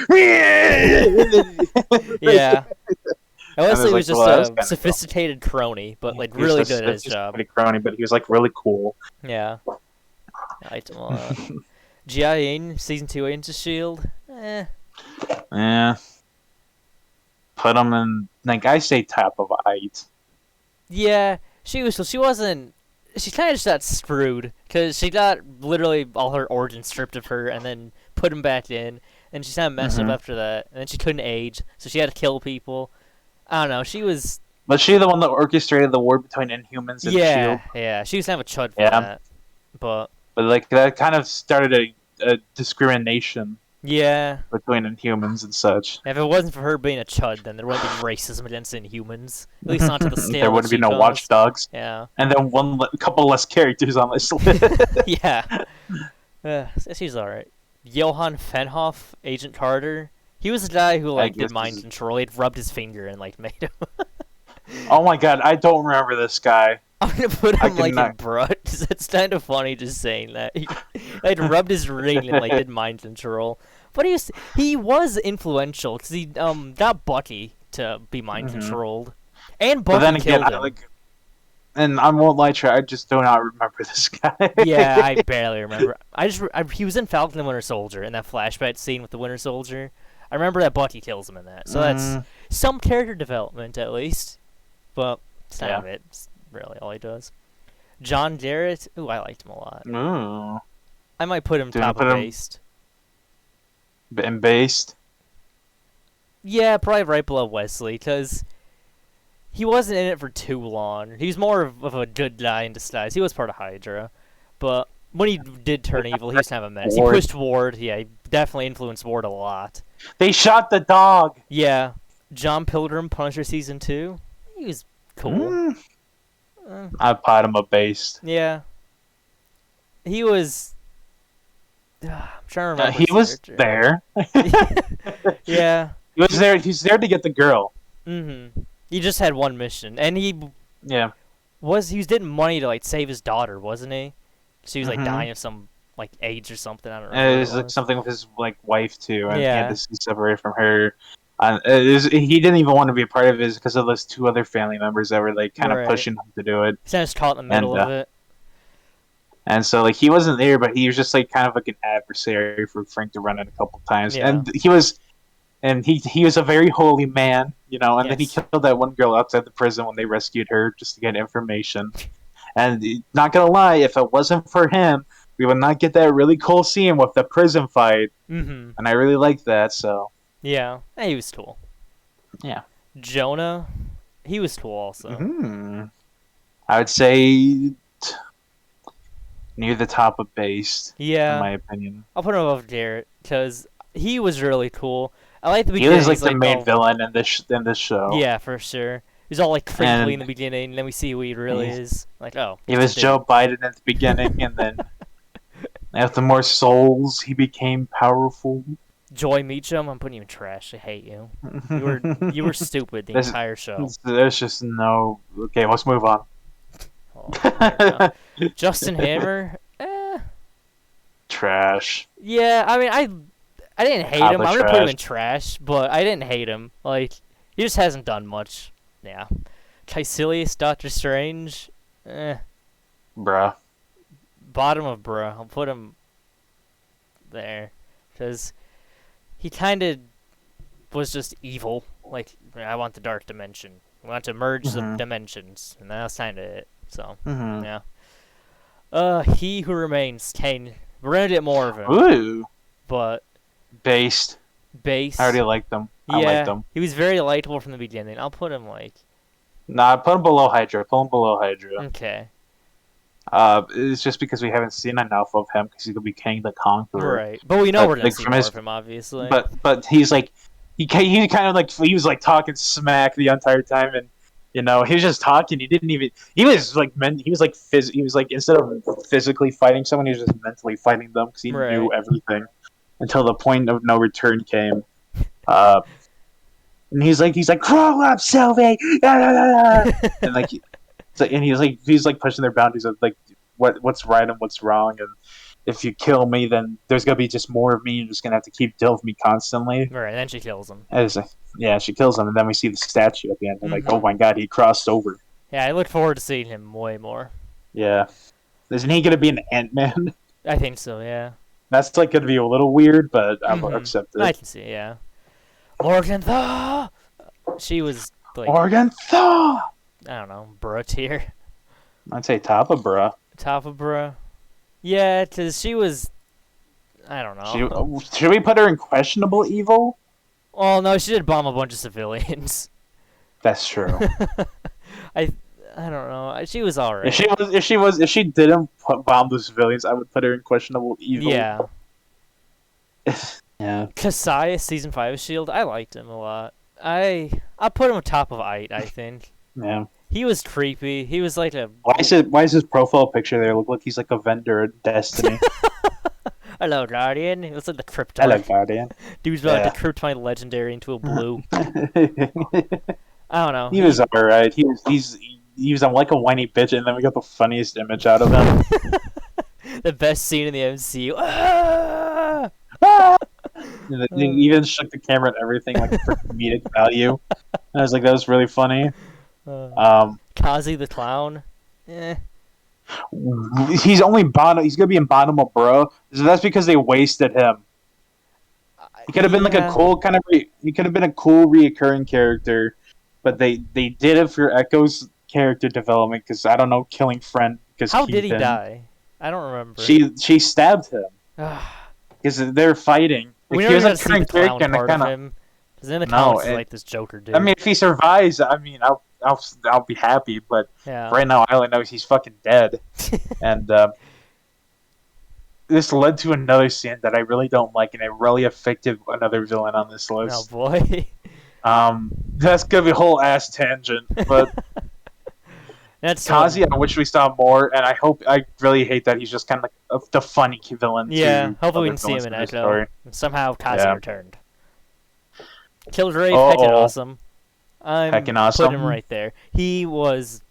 yeah. Wesley was just a sophisticated crony, but like really good at his job. Crony, but he was like really cool. Yeah. I liked him a lot. G.I. Season 2 Agents of S.H.I.E.L.D. Yeah. Put him in, like, I say top of 8. Yeah, she wasn't. She kind of just got screwed because she got literally all her organs stripped of her and then put them back in, and she kind of messed up after that. And then she couldn't age, so she had to kill people. I don't know. She was. Was she the one that orchestrated the war between Inhumans and S.H.I.E.L.D.? Yeah. She was kind of a chud for that, but like that kind of started a discrimination. Yeah. Between Inhumans and such. If it wasn't for her being a chud, then there wouldn't be racism against Inhumans. At least not to the scale. There wouldn't be no watchdogs. Yeah. And then a couple less characters on this list. Yeah. She's alright. Johann Fenhoff, Agent Carter. He was the guy who like did mind control. He'd rubbed his finger and like made him. Oh my god, I don't remember this guy. I'm gonna put him like in Brut, because it's kind of funny just saying that. He'd rubbed his ring and like did mind control. But he was influential, because he got Bucky to be mind controlled. And Bucky killed him. And I won't lie to you, I just do not remember this guy. Yeah, I barely remember. He was in Falcon and Winter Soldier, in that flashback scene with the Winter Soldier. I remember that Bucky kills him in that. So that's some character development, at least. But it's not it. It's really all he does. John Jarrett. Ooh, I liked him a lot. Ooh. I might put him top of based. And based? Yeah, probably right below Wesley, because he wasn't in it for too long. He was more of a good guy in disguise. He was part of Hydra. But when he did turn evil, he was kind of a mess. He pushed Ward. Yeah, he definitely influenced Ward a lot. They shot the dog! Yeah. John Pilgrim, Punisher Season 2. He was cool. I put him a based. Yeah. He was... I'm trying to remember. He was there. Yeah. He was there. He's there to get the girl. He just had one mission, and he was getting money to like save his daughter, wasn't he? She was like dying of some like AIDS or something. I don't know. It was like something with his like wife too, and he had to separate from her. He didn't even want to be a part of it because of those two other family members that were like kind of pushing him to do it. He's just caught in the middle of it. And so like he wasn't there, but he was just like kind of like an adversary for Frank to run in a couple times. Yeah. And he was a very holy man, you know. And then he killed that one girl outside the prison when they rescued her just to get information. And not gonna lie, if it wasn't for him, we would not get that really cool scene with the prison fight. And I really liked that. So. Yeah, he was cool. Yeah. Jonah, he was cool also. I would say near the top of Based, Yeah, in my opinion. I'll put him above Jarrett because he was really cool. I like the He beginning. was like He's the main oh, villain in this show. yeah, for sure. He's all like crinkly in And the beginning, and then we see who he really is. Like, oh, he just a was dude. Joe Biden at the beginning, and then after more souls, he became powerful. Joy Meacham, I'm putting you in trash. I hate you. You were stupid the entire show. There's just no. Okay, let's move on. Oh, there we go. Justin Hammer, Trash. yeah. I mean, I didn't hate him. I'm gonna put him in trash, but I didn't hate him. Like, he just hasn't done much. Yeah. Caecilius, Doctor Strange, Bruh. bottom of bruh. I'll put him there because he kind of was just evil. Like, I want the dark dimension. I want to merge some dimensions, and that's kind of it. So, yeah. He Who Remains, Kane. We're gonna get more of him. Ooh. But Based. base. I already liked them. Yeah, I liked them. he was very likable from the beginning. I'll put him like. Nah, put him below Hydra. Put him below Hydra. Okay. It's just because we haven't seen enough of him because he's gonna be King the Conqueror. Right, but we know we're gonna like, see more of him, obviously. But he's like, he kind of like he was like talking smack the entire time, and you know he was just talking. He didn't even. He was like instead of physically fighting someone, he was just mentally fighting them because he knew everything until the point of no return came. And he's like, crawl up, Sylvie, and like. And he's pushing their boundaries of like what's right and what's wrong, and if you kill me, then there's gonna be just more of me. You're just gonna have to keep dealing with me constantly. Right, and then she kills him. Yeah, she kills him, and then we see the statue at the end. And like, oh my god, he crossed over. Yeah, I look forward to seeing him way more. Yeah, isn't he gonna be an Ant-Man? I think so. Yeah. That's like gonna be a little weird, but I'll accept it. I can see. Yeah. Morgan Thaw. She was like Morgan Thaw. I don't know, bruh tier. I'd say top of bruh. Top of bruh. Yeah, because she was... I don't know. Should we put her in questionable evil? Oh, no, she did bomb a bunch of civilians. That's true. I don't know. She was alright. If she didn't bomb the civilians, I would put her in questionable evil. Yeah. Yeah. Cassius, Season 5 of S.H.I.E.L.D., I liked him a lot. I'll put him on top of Ite, I think. Yeah. He was creepy. He was like a... Why is his profile picture there look like he's like a vendor at Destiny? Hello, Guardian. It looks like the Krypton. Hello, Guardian. Dude's about to Krypton Legendary into a blue. I don't know. He was alright. He was like a whiny bitch, and then we got the funniest image out of him. The best scene in the MCU. Ah! He even shook the camera and everything, like for comedic value. And I was like, that was really funny. Causey the Clown. He's only bottom. He's gonna be in bottom of bro. So that's because they wasted him. He could have been like a cool kind of. He could have been a cool reoccurring character, but they did it for Echo's character development because I don't know, killing friend. Because how did he die? I don't remember. She stabbed him because they're fighting. We he was never a recurring character, and part of him. Because in the comics, he's like this Joker dude. I mean, if he survives, I mean, I'll be happy. But right now, I only know he's fucking dead. And this led to another scene that I really don't like, and it really affected another villain on this list. Oh boy. That's gonna be a whole ass tangent, but that's Causey, I wish we saw more, and I really hate that he's just kind of like the funny villain. Yeah, hopefully we can see him in Echo. Somehow Causey returned. Killgrave, heckin' awesome. I'm putting him right there. He was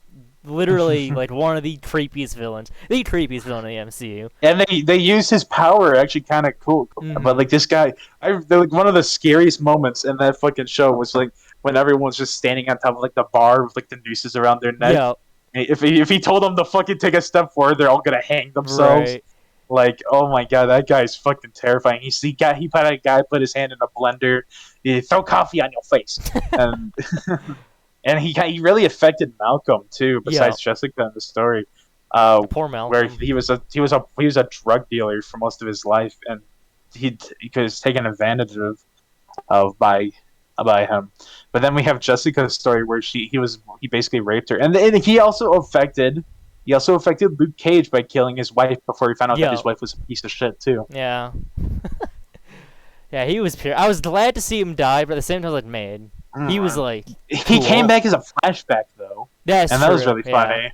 literally like one of the creepiest villains. The creepiest villain in the MCU. And they used his power actually kind of cool. But like this guy, like one of the scariest moments in that fucking show was like when everyone's just standing on top of like the bar with like the nooses around their neck. Yeah. If he told them to fucking take a step forward, they're all gonna hang themselves. Right. Like, oh my god, that guy's fucking terrifying. Put his hand in a blender. He throw coffee on your face, and and he really affected Malcolm too. Besides Jessica in the story, poor Malcolm, where he was a drug dealer for most of his life, and he was taken advantage of by him. But then we have Jessica's story where he basically raped her, and he also affected He also affected Luke Cage by killing his wife before he found out that his Yo. wife was a piece of shit too. Yeah. Yeah, he was pure. I was glad to see him die, but at the same time, I was like, man, he was like. He cool. came back as a flashback though, That's and true. that was really funny.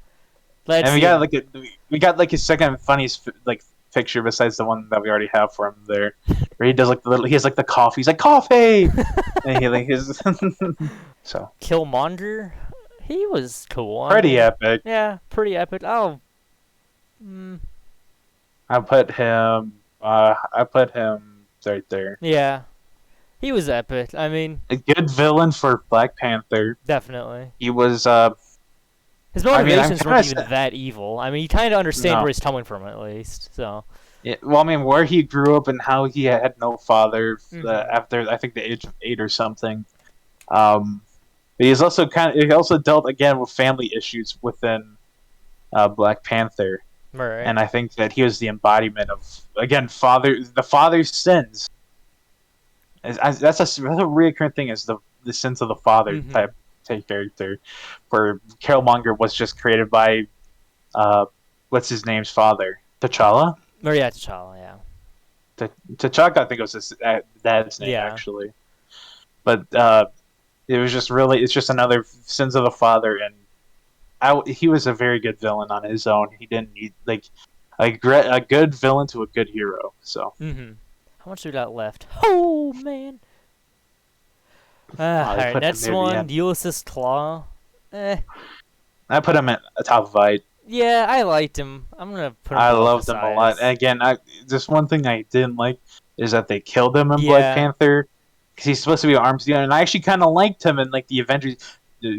Let's And see. we got like his second funniest like picture besides the one that we already have for him there, where he does like he has like the coffee. He's like coffee, and he like his so Killmonger, he was cool. pretty epic. Yeah, pretty epic. Oh. I put him right there. Yeah, he was epic. I mean, A good villain for Black Panther. definitely. He was His motivations kinda weren't even that evil. I mean, you kind of understand No. where he's coming from, at least. So. yeah, well, I mean, where he grew up and how he had no father Mhm. after I think the age of 8 or something. But he also dealt again with family issues within Black Panther, Right. and I think that he was the embodiment of again the father's sins. That's a reoccurring thing is the sins of the father Mhm. type character, where Killmonger was just created by what's his name's father, T'Challa. Or yeah, T'Challa. Yeah. T'Chaka, I think it was his dad's name Yeah. actually, but it was just it's just another sins of the father, and he was a very good villain on his own. He didn't need like a good villain to a good hero. So How much we got left? Oh man. All right, put him next near the one, end. Ulysses Claw. I put him at the top of it. Yeah, I liked him. I'm gonna put him. I below loved him a lot. Messias. And again, just one thing I didn't like is that they killed him in Yeah. Black Panther because he's supposed to be an arms dealer, and I actually kind of liked him in like the Avengers.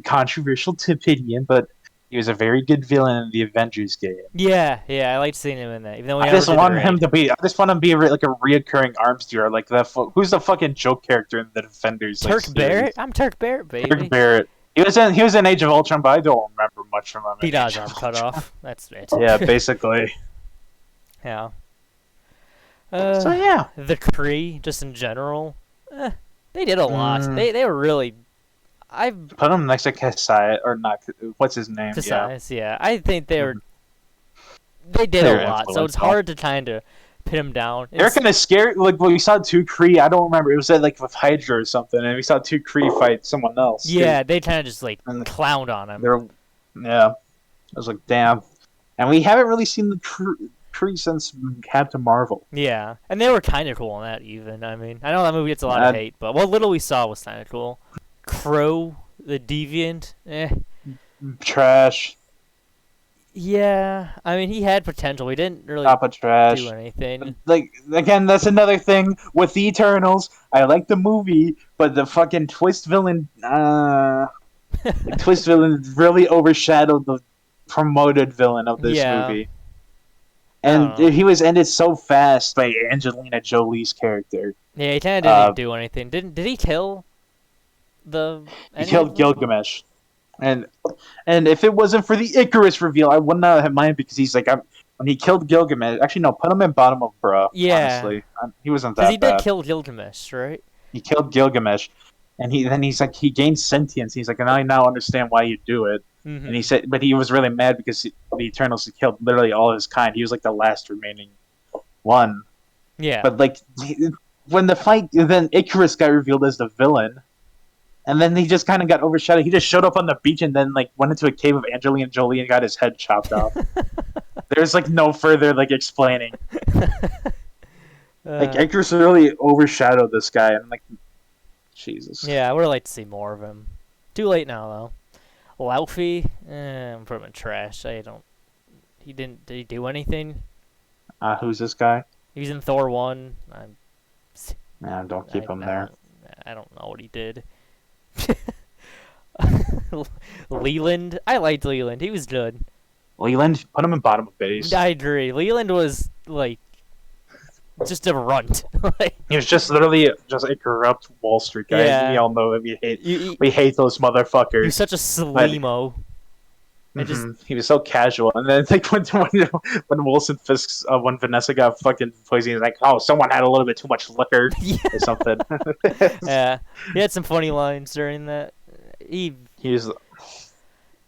Controversial opinion, but he was a very good villain in the Avengers game. Yeah, I liked seeing him in that. Even though we I never just did want the him raid. to be. I just want him to be like a reoccurring arms dealer, like who's the fucking joke character in the Defenders? Turk series? Barrett. I'm Turk Barrett, baby. Turk Barrett. He was in Age of Ultron, but I don't remember much from him. He in got Age his arm of cut Ultron. off. That's it. Yeah, basically. Yeah. So yeah, The Kree, just in general, they did a lot. They were really. put him next to Kasai or not? What's his name? Precise, yeah. I think they were. They did They're a lot, so it's influential. hard to kind of pin them down. They're kind of scary. Like when we saw two Kree, I don't remember. It was at like with Hydra or something, and we saw two Kree fight someone else. Yeah, they kind of just like And clowned on him. Yeah. I was like, damn. And we haven't really seen the Kree since Captain Marvel. Yeah, and they were kind of cool in that. Even I mean, I know that movie gets a lot of hate, but what little we saw was kind of cool. Crow, the Deviant, Trash. Yeah, I mean he had potential. He didn't really Top of trash. do anything. Like again, that's another thing with the Eternals. I like the movie, but the fucking twist villain, twist villain really overshadowed the promoted villain of this movie. And he was ended so fast by Angelina Jolie's character. Yeah, he kind of didn't do anything. Did he kill He killed Gilgamesh. And if it wasn't for the Icarus reveal, I would not have minded because he's like, when he killed Gilgamesh. Actually, no, put him in bottom of bruh. Yeah, honestly, he wasn't that because he bad. did kill Gilgamesh, right? He killed Gilgamesh, and he's like he gained sentience. He's like, and I now understand why you do it. Mm-hmm. And he said, but he was really mad because the Eternals had killed literally all his kind. He was like the last remaining one. Yeah. But like when the fight, then Icarus got revealed as the villain. And then he just kind of got overshadowed. He just showed up on the beach and then like went into a cave of Angelina Jolie and got his head chopped off. There's like no further like explaining. Like Icarus really overshadowed this guy, and like, Jesus. Yeah, I would like to see more of him. Too late now though. Laufey, I'm putting him in trash. I don't. Did he do anything? Who's this guy? He was in Thor 1. Don't keep him there. I don't know what he did. Leland, I liked Leland. He was good. Leland, put him in bottom of base. I agree. Leland was like just a runt. He was just literally just a corrupt Wall Street guy. Yeah. We all know that we hate those motherfuckers. He was such a slimo. He was so casual, and then like when Wilson Fisk's when Vanessa got fucking poisoned, he's like, "Oh, someone had a little bit too much liquor or something." Yeah, he had some funny lines during that. He was.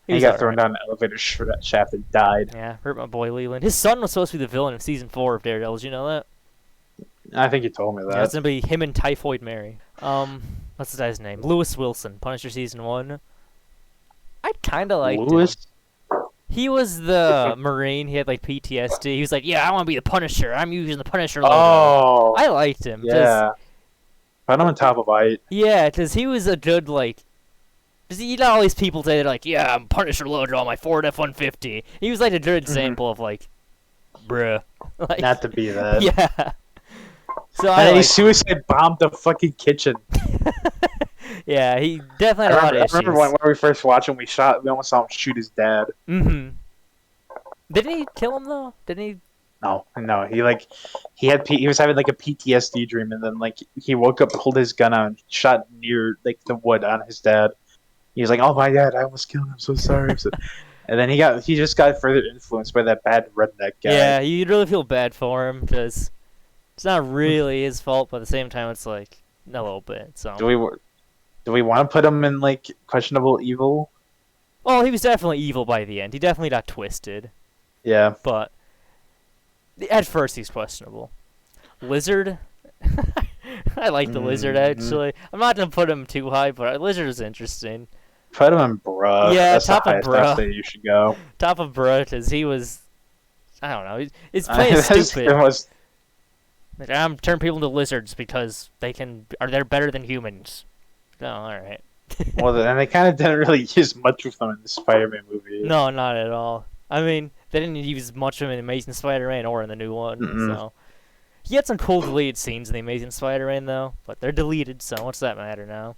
He got thrown down an elevator shaft and died. Yeah, hurt my boy Leland. His son was supposed to be the villain of season 4 of Daredevil. Did you know that? I think you told me that. Yeah, it's gonna be him and Typhoid Mary. What's the guy's name? Lewis Wilson, Punisher season 1. I kind of liked him. He was the Marine. He had like PTSD. He was like, "Yeah, I want to be the Punisher. I'm using the Punisher logo." Oh, I liked him. Yeah. Put him on top of it. Yeah, because he was a good like. Cause you know all these people say they're like, "Yeah, I'm Punisher logo on my Ford F-150." He was like a good example of like, bruh. Like, not to be that. Yeah. So and he suicide bombed the fucking kitchen. Yeah, he definitely had a lot of issues. I remember when we first watched him, we almost saw him shoot his dad. Mm-hmm. Didn't he kill him though? Didn't he? No. He was having like a PTSD dream, and then like he woke up, pulled his gun out, and shot near like the wood on his dad. He was like, "Oh my God, I almost killed him. I'm so sorry." And then he just got further influenced by that bad redneck guy. Yeah, you really feel bad for him because it's not really his fault, but at the same time, it's like a little bit. So do we want to put him in like questionable evil? Well, he was definitely evil by the end. He definitely got twisted. Yeah, but at first he's questionable. Lizard. I like the Lizard actually. I'm not gonna put him too high, but Lizard is interesting. Put him in bruh. Yeah, that's top the of bruh. that you should go. Top of bruh, because he was. I don't know. He's playing stupid. Like, I'm turning people into lizards because they're better than humans. Oh, all right. Well, then they kind of didn't really use much of them in the Spider-Man movie. No, not at all. I mean, they didn't use much of him in Amazing Spider-Man or in the new one. So he had some cool deleted scenes in the Amazing Spider-Man though, but they're deleted. So what's that matter now?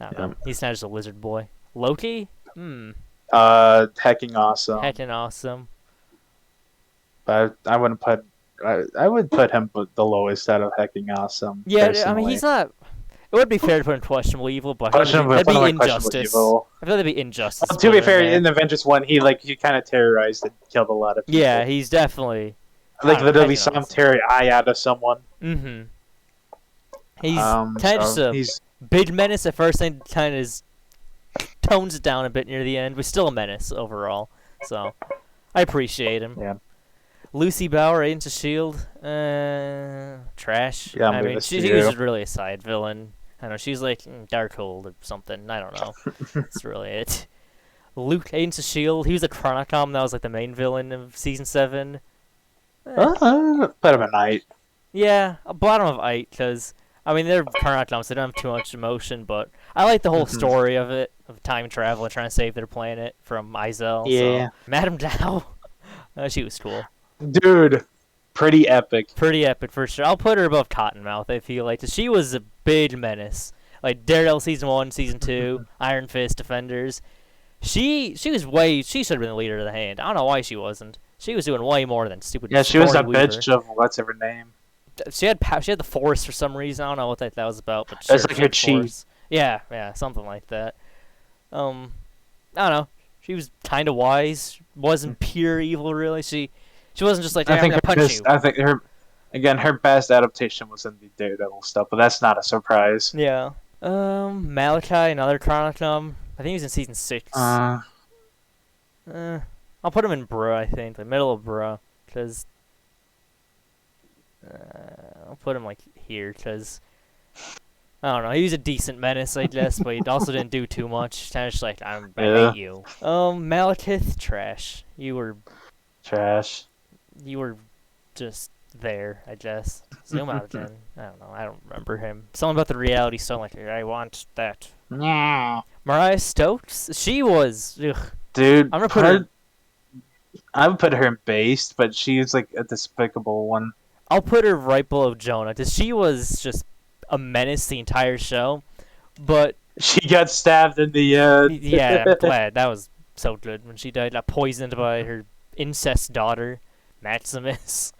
I don't know. He's not just a lizard boy. Loki? Hecking awesome. Hecking awesome. But I wouldn't put. I would put him the lowest out of hecking awesome. Yeah, personally. I mean he's not. It would be fair to put in questionable evil, but that'd be injustice. I feel that'd be injustice. Well, to be fair, in Avengers 1, he kind of terrorized and killed a lot of people. Yeah, he's definitely literally saw him tear an eye out of someone. Mm-hmm. He's kind of just a big menace at first, and kind of tones it down a bit near the end, but still a menace overall. So I appreciate him. Yeah. Lucy Bauer, Agents of S.H.I.E.L.D. Trash. Yeah, I mean, she was really a side villain. I don't know, she's like Darkhold or something. I don't know. That's really it. Luke, Agents of S.H.I.E.L.D. He was a Chronicom. That was like the main villain of Season 7. Put him at night. Yeah, bottom of 8, because, I mean, they're Chronicom, so they don't have too much emotion, but I like the whole story of it, of time travel and trying to save their planet from Izel. Yeah. So. Madame Dow, she was cool. Dude, pretty epic. Pretty epic for sure. I'll put her above Cottonmouth, I feel like. She was a big menace. Like Daredevil Season 1, Season 2, Iron Fist, Defenders. She should have been the leader of the Hand. I don't know why she wasn't. She was doing way more than stupid. Yeah, she was a bitch of what's her name. She had the Force for some reason. I don't know what that was about, but it's like her cheese. Yeah, something like that. I don't know. She was kind of wise. Wasn't pure evil, really. She wasn't just like, I'm gonna punch you. I think her best adaptation was in the Daredevil stuff, but that's not a surprise. Yeah. Malachi, another Chronicom. I think he was in Season 6. I'll put him in bruh, I think. The middle of bruh. Because... I'll put him, like, here, because... I don't know. He was a decent menace, I guess, but he also didn't do too much. Kind of just like, I hate you. Malekith, trash. You were... Trash. You were just there, I guess. Zoom out again. I don't know. I don't remember him. Something about the reality stone, like, I want that. Yeah. Mariah Stokes? She was... Ugh. Dude, I'm gonna put her... I would put her in based, but she's like a despicable one. I'll put her right below Jonah, because she was just a menace the entire show, but... She got stabbed in the end. Yeah, I'm glad. That was so good when she died. Got poisoned by her incest daughter, Maximus.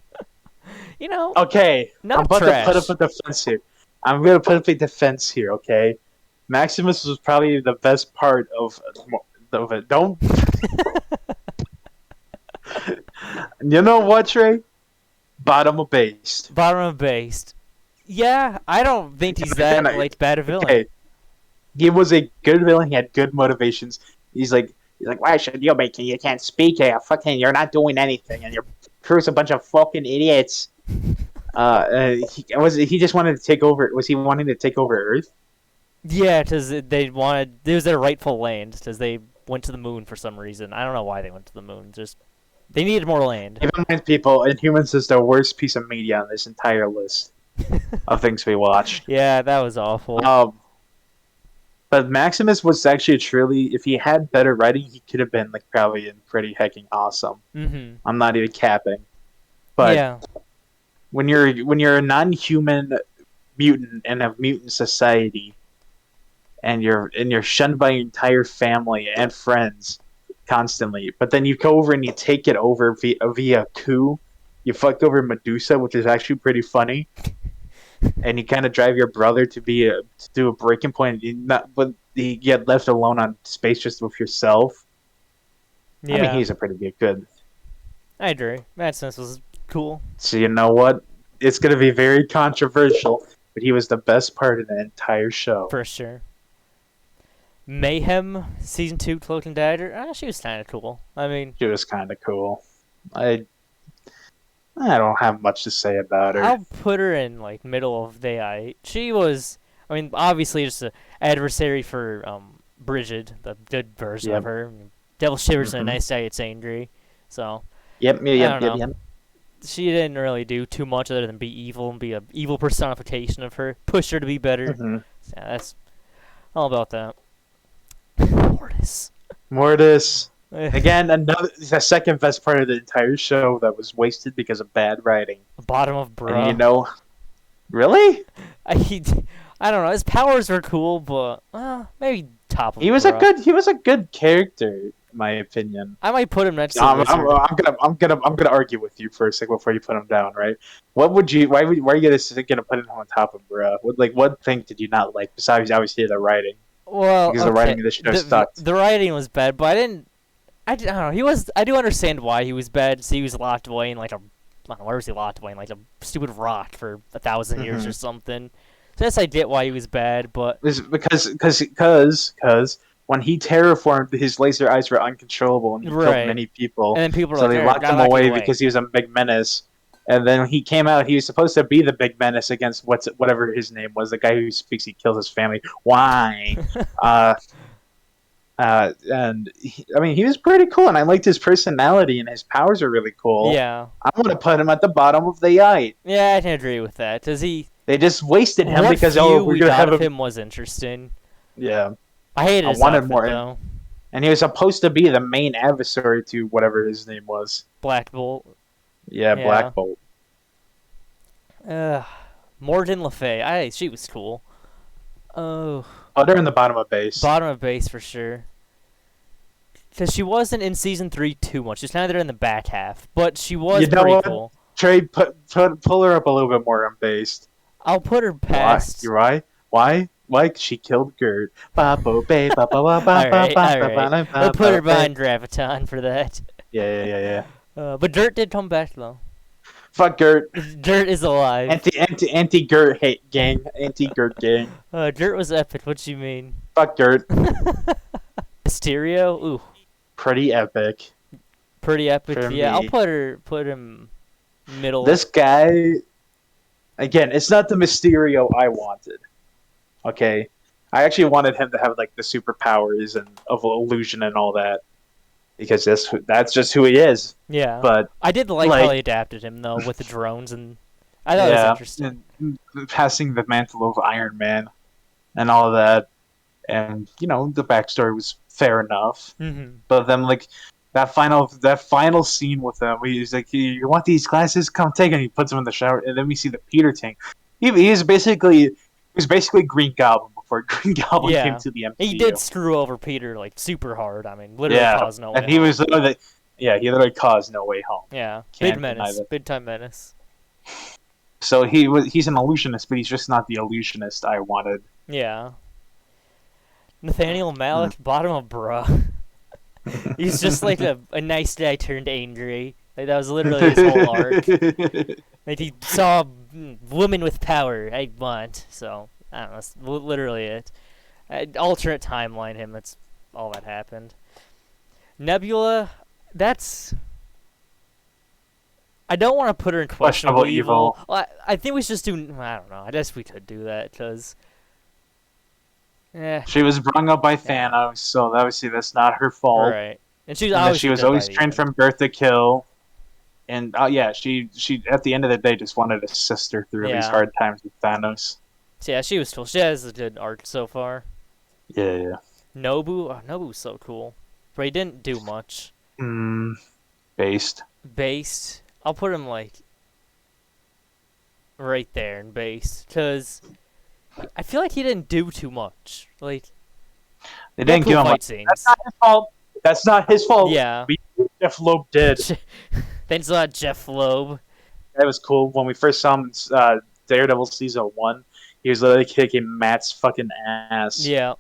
You know... Okay, not I'm about trash. to put up a defense here. I'm going to put up a defense here, okay? Maximus was probably the best part of it. Don't... You know what, Trey? Bottom of based. Bottom of based. Yeah, I don't think he's that bad a villain. Okay. He was a good villain. He had good motivations. He's like He's like, why should you be? You can't speak here. Fucking, you're not doing anything, and your crew's a bunch of fucking idiots. He just wanted to take over? Was he wanting to take over Earth? Yeah, because they wanted. It was their rightful land, because they went to the moon for some reason. I don't know why they went to the moon. Just they needed more land. Keep in mind, people, Inhumans is the worst piece of media on this entire list of things we watched. Yeah, that was awful. But Maximus was actually truly, if he had better writing, he could have been like probably pretty hecking awesome. Mm-hmm. I'm not even capping. But yeah. when you're a non-human mutant in a mutant society, and you're shunned by your entire family and friends constantly, but then you go over and you take it over via coup. You fuck over Medusa, which is actually pretty funny, and you kind of drive your brother to do a breaking point. But you get left alone on space just with yourself. Yeah. I mean, he's a pretty good. I agree. Maximus was cool. So you know what? It's gonna be very controversial, but he was the best part of the entire show. For sure. Mayhem season 2 Cloak and Dagger. She was kind of cool. I mean, She was kind of cool. I don't have much to say about her. I'll put her in like middle of the eye. She was, I mean, obviously just an adversary for Bridget, the good version of her. I mean, Devil Shivers in a nice day. It's angry. So. Yep. She didn't really do too much other than be evil and be a evil personification of her. Push her to be better. Yeah, that's all about that. Mortis. Again, the second best part of the entire show that was wasted because of bad writing. Bottom of bra. And really? I don't know. His powers were cool, but maybe top of. He was a good character, in my opinion. I might put him next to I'm gonna argue with you for a second before you put him down, right? Why are you gonna put him on top of bra? What thing did you not like besides obviously the writing? Well, because the writing of the show sucked. The writing was bad, but I don't know. I do understand why he was bad. So he was locked away in like where was he locked away in like a stupid rock for 1,000 years or something. So yes, I get why he was bad, but because when he terraformed, his laser eyes were uncontrollable and he killed many people. And then people were so they locked him away because he was a big menace. And then when he came out, he was supposed to be the big menace against whatever his name was, the guy who speaks, he kills his family. Why? And he was pretty cool, and I liked his personality, and his powers are really cool. Yeah. I'm gonna put him at the bottom of the eye. Yeah, I can agree with that. They just wasted him because we're gonna have him was interesting. Yeah. I hated his outfit, more though. And he was supposed to be the main adversary to whatever his name was. Black Bolt. Yeah, Black Bolt. Morgan Le Fay. She was cool. Oh. Put her in the bottom of base. Bottom of base for sure. Because she wasn't in season 3 too much. She's kind of there in the back half, but she was pretty cool. Trey, pull her up a little bit more on base. I'll put her past. You're right. Why? Why? She killed Gert. Alright. We'll put her behind Graviton for that. Yeah. But Dirt did come back though. Fuck Gert. Dirt is alive. Anti Gert hate gang. Anti Gert gang. Dirt was epic. What you mean? Fuck Gert. Mysterio. Ooh. Pretty epic. Yeah, I'll put him middle. This guy, again, it's not the Mysterio I wanted. Okay, I actually wanted him to have like the superpowers and of illusion and all that, because that's just who he is. Yeah, but I did like how they adapted him though with the drones, and I thought it was interesting. Passing the mantle of Iron Man and all of that, and the backstory was fair enough. Mm-hmm. But then that final scene with him, where he's like, "You want these glasses? Come take them." He puts them in the shower, and then we see the Peter tank. He was basically Green Goblin before Green Goblin came to the MCU. He did screw over Peter super hard. I mean, literally caused no way home. He was literally, he literally caused No Way Home. Yeah, big menace, big time menace. So he's an illusionist, but he's just not the illusionist I wanted. Yeah. Nathaniel Mallett, bottom of bruh. He's just like a nice guy turned angry. Like, that was literally his whole arc. Like, he saw women with power I want, so I don't know, that's literally it. Alternate timeline him, that's all that happened. Nebula, that's... I don't want to put her in questionable evil. Well, I think we should just do... I don't know. I guess we could do that, because... She was brung up by Thanos, so obviously that's not her fault. Right. And she was always trained from birth to kill. And she at the end of the day just wanted to assist her through these hard times with Thanos. So, yeah, she was cool. She has a good arc so far. Yeah. Nobu's so cool. But he didn't do much. Based. I'll put him, like, right there in base. Because I feel like he didn't do too much. Like, they didn't give him fight scenes. That's not his fault. Yeah. Jeff Loeb did. Thanks a lot, Jeff Loeb. That was cool. When we first saw him in Daredevil Season 1, he was literally kicking Matt's fucking ass. Yeah.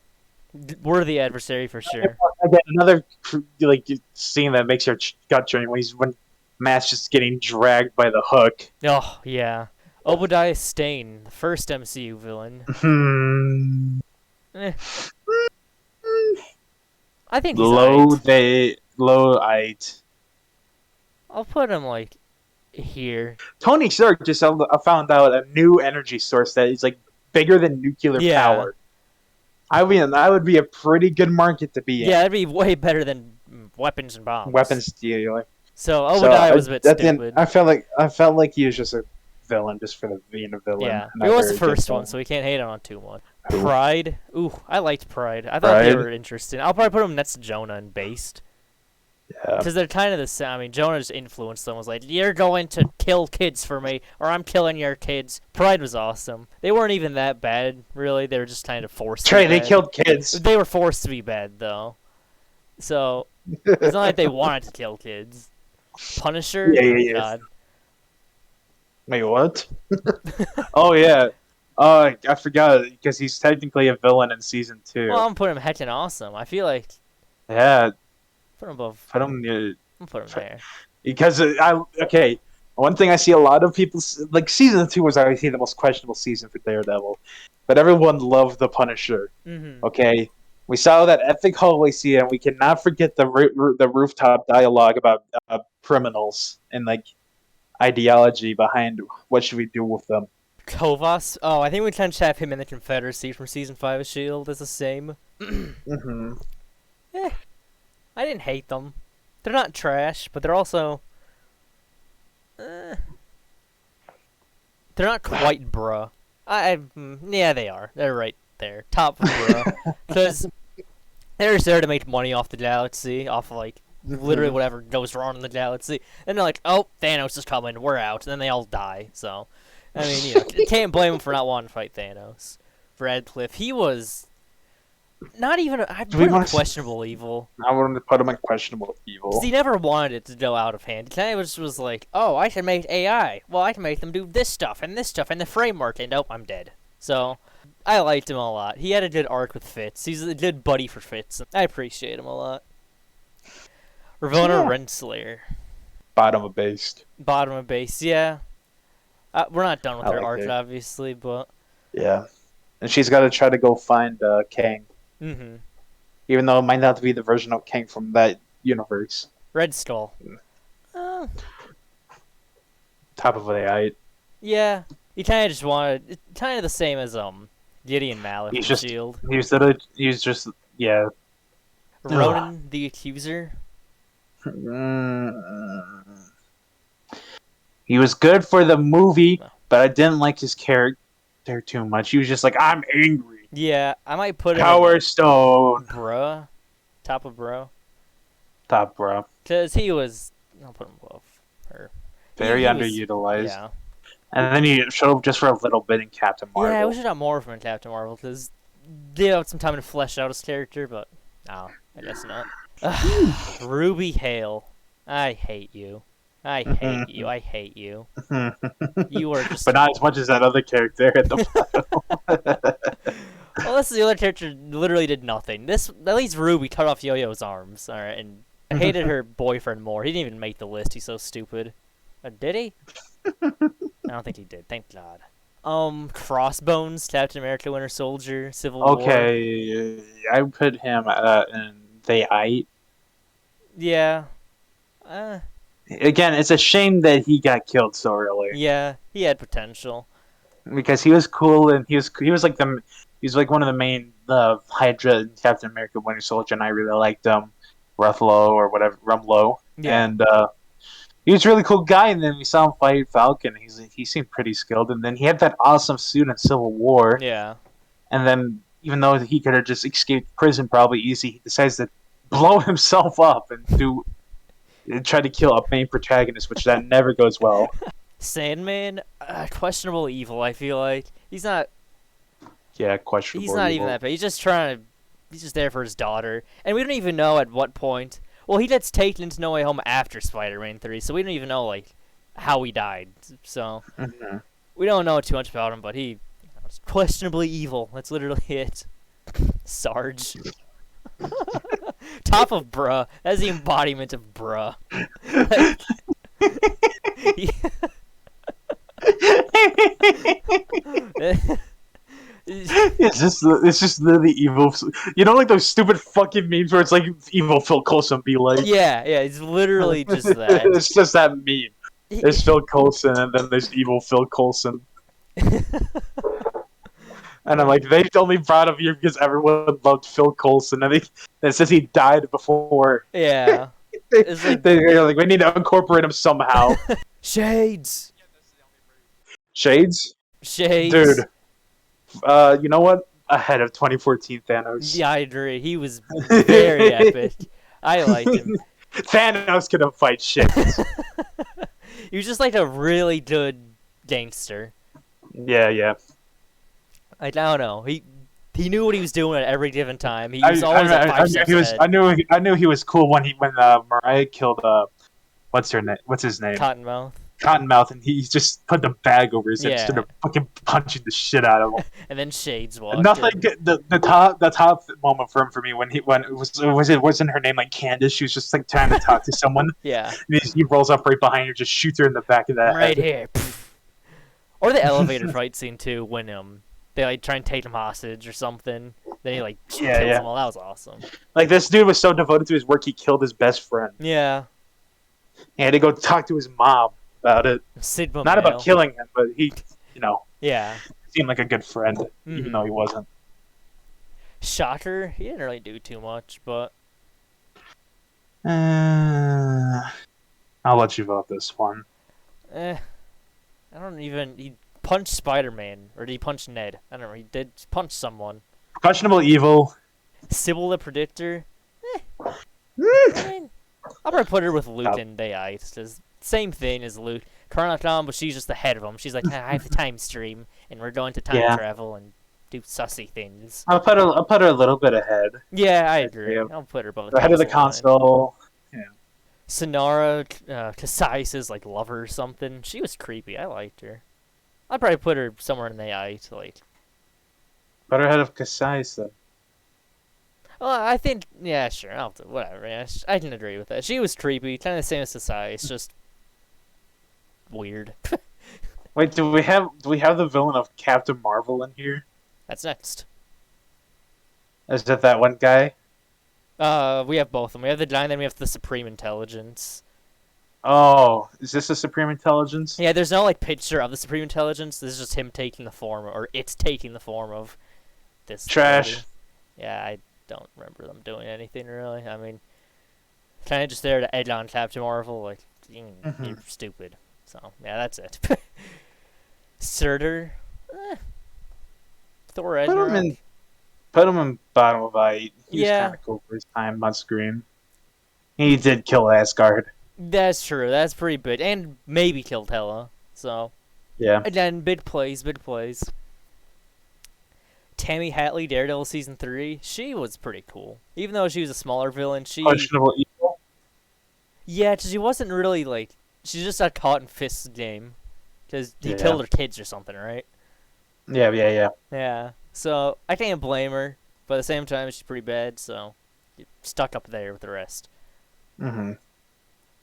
Worthy adversary for sure. Again, another scene that makes your gut churn when Matt's just getting dragged by the hook. Oh, yeah. Obadiah Stane, the first MCU villain. I think he's low-ite. I'll put him, like, here. Tony Stark just found out a new energy source that is, like, bigger than nuclear power. I mean, that would be a pretty good market to be in. Yeah, that'd be way better than weapons and bombs. Weapons dealer. So Obadiah was a bit stupid. I felt like he was just a villain just for being a villain. Yeah, he was the first one, so we can't hate on too much. Pride. Ooh, I liked Pride. I thought they were interesting. I'll probably put them next to Jonah and Based. Yeah. Because they're kind of the same. I mean, Jonah just influenced them. Was like, you're going to kill kids for me, or I'm killing your kids. Pride was awesome. They weren't even that bad, really. They were just kind of forced to be bad. They killed kids. They were forced to be bad, though. So, it's not like they wanted to kill kids. Punisher? Yeah. God. Wait, what? Oh, yeah. I forgot, because he's technically a villain in Season 2. Well, I'm putting him heckin' awesome. I feel like... Yeah. Put him above. Put him there. Because one thing I see a lot of people like Season 2 was obviously the most questionable season for Daredevil, but everyone loved the Punisher. Mm-hmm. Okay, we saw that epic hallway scene, and we cannot forget the rooftop dialogue about criminals and like ideology behind what should we do with them. Kovas. Oh, I think we can have him in the Confederacy from Season 5 of S.H.I.E.L.D. as the same. Mm-hmm. I didn't hate them. They're not trash, but they're also... they're not quite bruh. Yeah, they are. They're right there. Top of bruh. Because they're just there to make money off the galaxy, off of, like, literally whatever goes wrong in the galaxy. And they're like, oh, Thanos is coming, we're out. And then they all die, so... I mean, you can't blame him for not wanting to fight Thanos. Radcliffe, he was... Not even... I'd put him in questionable evil. I wanted to put him in questionable evil. Because he never wanted it to go out of hand. He kind of was like, oh, I can make AI. Well, I can make them do this stuff and the framework, and nope, I'm dead. So, I liked him a lot. He had a good arc with Fitz. He's a good buddy for Fitz. I appreciate him a lot. Rivonna Rensslayer. Bottom of base, yeah. We're not done with her arc, obviously, but... Yeah. And she's got to try to go find Kang. Mm-hmm. Even though it might not be the version of Kang from that universe. Red Skull. Top of AI. Yeah. He kind of just wanted... Kind of the same as Gideon Mallett from S.H.I.E.L.D. He's just... Yeah. Ronan the Accuser. He was good for the movie, but I didn't like his character too much. He was just like, I'm angry. Yeah, I might put him Power Stone. Bruh. Top of Bruh. Top Bruh. Because he was... I'll put him above her. Very underutilized. Yeah. And then he showed up just for a little bit in Captain Marvel. Yeah, I wish I got more from Captain Marvel, because they had some time to flesh out his character, but... No, I guess not. Ruby Hale. I hate you. I hate you. You are just... But not as much as that other character at the bottom. Well, this is the other character literally did nothing. At least Ruby cut off Yo-Yo's arms. Alright, and I hated her boyfriend more. He didn't even make the list. He's so stupid. Did he? I don't think he did. Thank God. Crossbones, Captain America, Winter Soldier, Civil War. Okay, I put him in the Yeah. Again, it's a shame that he got killed so early. Yeah, he had potential. Because he was cool and he was like one of the main Hydra and Captain America Winter Soldier, and I really liked him, Ruffalo or whatever Rumlow, Yeah. and he was a really cool guy. And then we saw him fight Falcon. He seemed pretty skilled, and then he had that awesome suit in Civil War. Yeah. And then even though he could have just escaped prison probably easy, he decides to blow himself up and try to kill a main protagonist, which that never goes well. Sandman, questionable evil. I feel like he's not. Yeah, questionable. He's not even that bad. He's just trying to. He's just there for his daughter, and we don't even know at what point. Well, he gets taken into No Way Home after Spider-Man 3, so we don't even know like how he died. So we don't know too much about him, but he is questionably evil. That's literally it. Sarge. Top of bruh. That's the embodiment of bruh. Like, It's just the evil. You know, like those stupid fucking memes where it's like evil Phil Coulson be like. yeah, it's literally just that. It's just that meme. There's Phil Coulson and then there's evil Phil Coulson. And I'm like, they only brought him here because everyone loved Phil Coulson, and it says he died before. Yeah. It's like, they're like, we need to incorporate him somehow. Shades. Shades, Shades. dude. You know what? Ahead of 2014 Thanos. Yeah, I agree. He was very epic. I liked him. Thanos couldn't fight shit. He was just like a really good gangster. Yeah. I don't know. He knew what he was doing at every given time. He was always like 5 steps ahead. I knew he was cool when Mariah killed what's his name? Cottonmouth, and he just put the bag over his head and started fucking punching the shit out of him. And then Shades walked. Nothing. The top moment for me when it wasn't her name like Candace. She was just like trying to talk to someone. Yeah. And he rolls up right behind her, just shoots her in the back of that right head. here. Or the elevator fight scene too, when they like try and take him hostage or something. Then he like kills him. Well, that was awesome. Like this dude was so devoted to his work, he killed his best friend. Yeah. He had to go talk to his mom about it. Sigma Not male. about killing him, but he, Yeah. seemed like a good friend, even though he wasn't. Shocker, he didn't really do too much, but I'll let you vote this one. I don't even. He punched Spider-Man, or did he punch Ned? I don't know. He did punch someone. Questionable evil. Sybil the Predictor. I mean, I'll probably put her with Luke and Day because same thing as Luke. Chronoton, but she's just ahead of him. She's like, I have the time stream, and we're going to time travel and do sussy things. I'll put her a little bit ahead. Yeah, I agree. I'll put her both ahead of the console. Yeah. Sonara, Cassius's like lover or something. She was creepy. I liked her. I'd probably put her somewhere in the eye to like. Put her ahead of Cassius then. Well, I think sure. Whatever. Yeah, I can agree with that. She was creepy, kind of the same as Cassius, just weird. Wait, do we have the villain of Captain Marvel in here? That's next. Is that one guy? We have both of them. We have the guy, and then we have the Supreme Intelligence. Oh, is this a Supreme Intelligence? Yeah, there's no like picture of the Supreme Intelligence. This is just him taking the form, or it's taking the form of this. Trash. Lady. Yeah, I don't remember them doing anything really. I mean, kind of just there to egg on Captain Marvel, like you're stupid. So yeah, that's it. Surtur, Thor Ragnarok. Put him in bottom of 8. He was kind of cool for his time on screen. He did kill Asgard. That's true. That's pretty big, and maybe killed Hela. So yeah. Again, big plays. Tammy Hatley, Daredevil season 3. She was pretty cool, even though she was a smaller villain. Questionable evil. Yeah, she wasn't really like. She just got caught in Fist's game because he killed her kids or something, right? Yeah. Yeah. So I can't blame her, but at the same time, she's pretty bad. So stuck up there with the rest.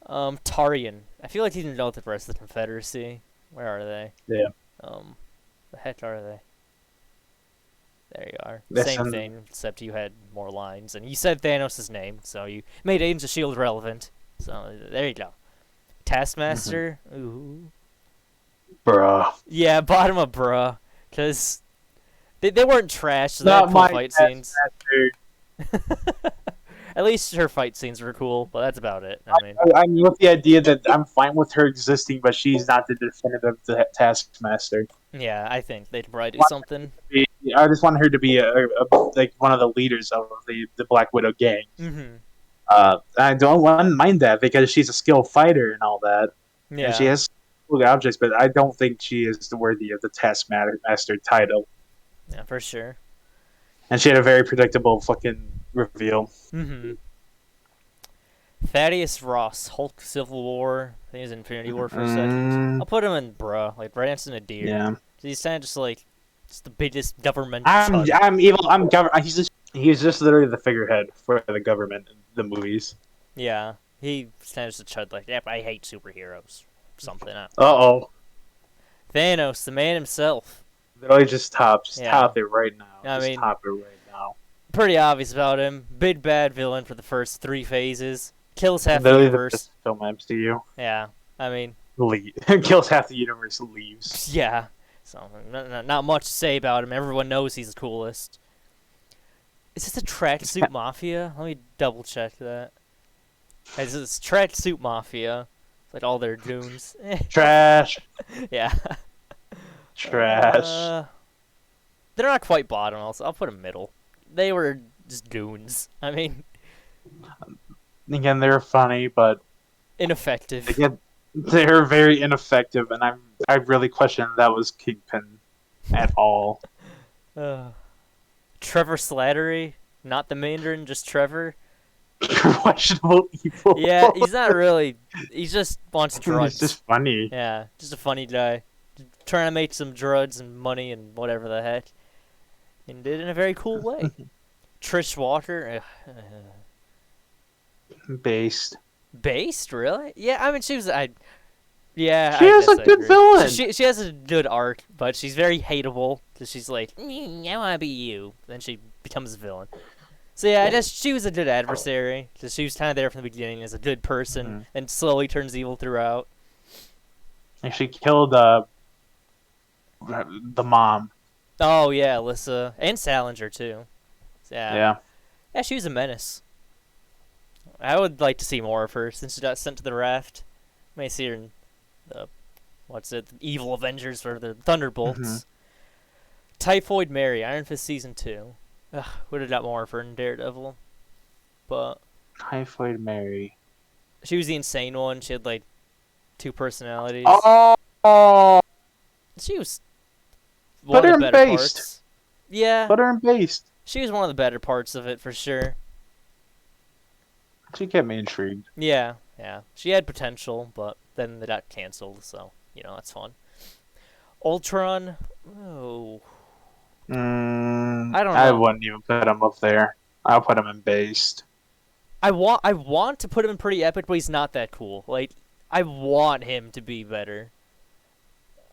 Tarian. I feel like he didn't know with the rest of the Confederacy. Where are they? Yeah. The heck are they? There you are. Yes, Same thing, except you had more lines, and you said Thanos' name, so you made Agents of S.H.I.E.L.D. relevant. So there you go. Taskmaster? Ooh. bruh. Yeah, bottom of bruh. Because they weren't trash, so they Not had cool my fight scenes. Taskmaster. At least her fight scenes were cool, but that's about it. I'm with the idea that I'm fine with her existing, but she's not the definitive Taskmaster. Yeah, I think they'd probably do something. I just want her to be like one of the leaders of the Black Widow gang. Mm-hmm. I don't mind that because she's a skilled fighter and all that. Yeah. And she has cool objects, but I don't think she is worthy of the Taskmaster title. Yeah, for sure. And she had a very predictable fucking reveal. Mm-hmm. Thaddeus Ross, Hulk Civil War. I think he was Infinity War for a second. I'll put him in bruh, like Branson a deer. Yeah. He's kind of just like the biggest government. I'm evil. I'm government. He's just literally the figurehead for the government in the movies. Yeah, he's kind of just a chud like, yep, I hate superheroes. Something. Uh-oh. Thanos, the man himself. Literally just top it right now. Top it right now. Pretty obvious about him. Big bad villain for the first 3 phases. Kills half the Literally universe. The film MCU. Yeah, I mean... Kills half the universe, leaves. Yeah. So, not much to say about him. Everyone knows he's the coolest. Is this a tracksuit mafia? Let me double check that. Is this tracksuit mafia? It's like all their goons. Trash. Yeah. Trash. They're not quite bottom, I'll put them middle. They were just goons. I mean... Again, they're funny, but... Ineffective. Again, they're very ineffective, and I really question that was Kingpin at all. Trevor Slattery, not the Mandarin, just Trevor. Questionable evil. Yeah, he's not really. He just wants drugs. He's just funny. Yeah, just a funny guy, trying to make some drugs and money and whatever the heck, and did it in a very cool way. Trish Walker. Based, really? Yeah, I mean she was. Yeah, she has a good villain. She has a good arc, but she's very hateable because she's like, I want to be you. Then she becomes a villain. So yeah, I guess she was a good adversary because she was kind of there from the beginning as a good person and slowly turns evil throughout. And she killed the mom. Oh yeah, Alyssa and Salinger too. Yeah, she was a menace. I would like to see more of her since she got sent to the raft. May see her in the the Evil Avengers or the Thunderbolts. Typhoid Mary, Iron Fist season 2. Would have got more of her in Daredevil, but Typhoid Mary. She was the insane one. She had like 2 personalities. Oh, she was one of the better parts. Yeah, butter and paste. She was one of the better parts of it for sure. She kept me intrigued. Yeah. She had potential, but then they got canceled, so that's fun. Ultron. Oh. I don't know. I wouldn't even put him up there. I'll put him in based. I want to put him in pretty epic, but he's not that cool. Like, I want him to be better.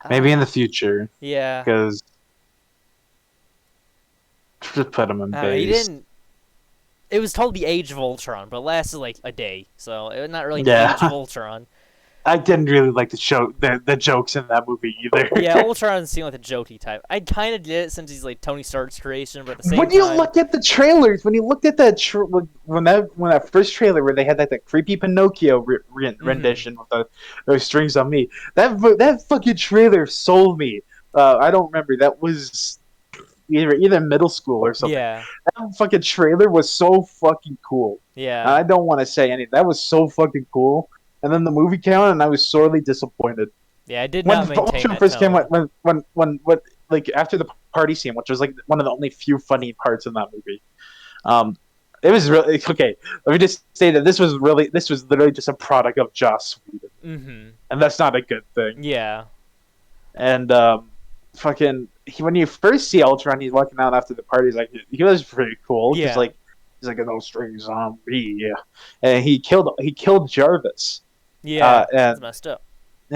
Maybe in the future. Yeah. Because just put him in based. He didn't. It was told the Age of Ultron, but it lasted like a day, so it was not really the Age of Ultron. I didn't really like the jokes in that movie either. Yeah, Ultron seemed like a jokey type. I kind of did it since he's like Tony Stark's creation, but at the same time... When you look at the trailers, when you looked at that when that first trailer where they had that creepy Pinocchio rendition with those strings on me, that fucking trailer sold me. I don't remember. That was either middle school or something. Yeah. That fucking trailer was so fucking cool. Yeah. I don't want to say anything. That was so fucking cool. And then the movie came out, and I was sorely disappointed. Yeah, I did not maintain Ultron that first tone. when like after the party scene, which was like one of the only few funny parts in that movie. It was really okay. Let me just say that this was literally just a product of Joss Whedon, and that's not a good thing. Yeah. And when you first see Ultron, he's walking out after the party. He was pretty cool. Yeah. He's like no strings on me. Yeah. And he killed Jarvis. Yeah, and it's messed up.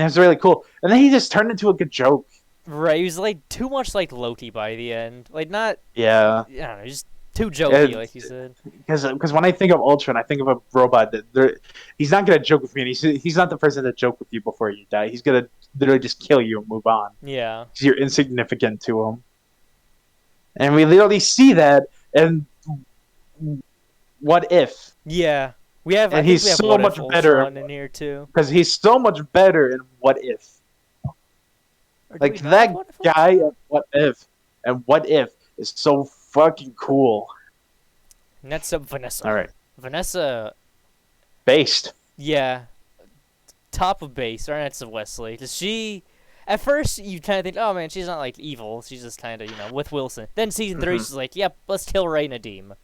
it was really cool. And then he just turned into a good joke. Right, he was like too much like Loki by the end. Like not, Yeah, I don't know, just too jokey, like you said. because when I think of Ultron, I think of a robot he's not gonna joke with me. And he's not the person to joke with you before you die. He's gonna literally just kill you and move on. Yeah. 'Cause you're insignificant to him, and we literally see that. And what if? Yeah. We have. I And think he's we have so What much If better Ultron in here too. because he's so much better in What If. Or do Like we not have that What If guy Ultron? at What If and What If is so fucking cool. Next up, Vanessa. All right, Vanessa. based. Yeah. Top of base, right next to Wesley. Does she? At first, you kind of think, oh man, she's not like evil. She's just kind of, with Wilson. Then season 3, she's like, yep, let's kill Ray Nadeem.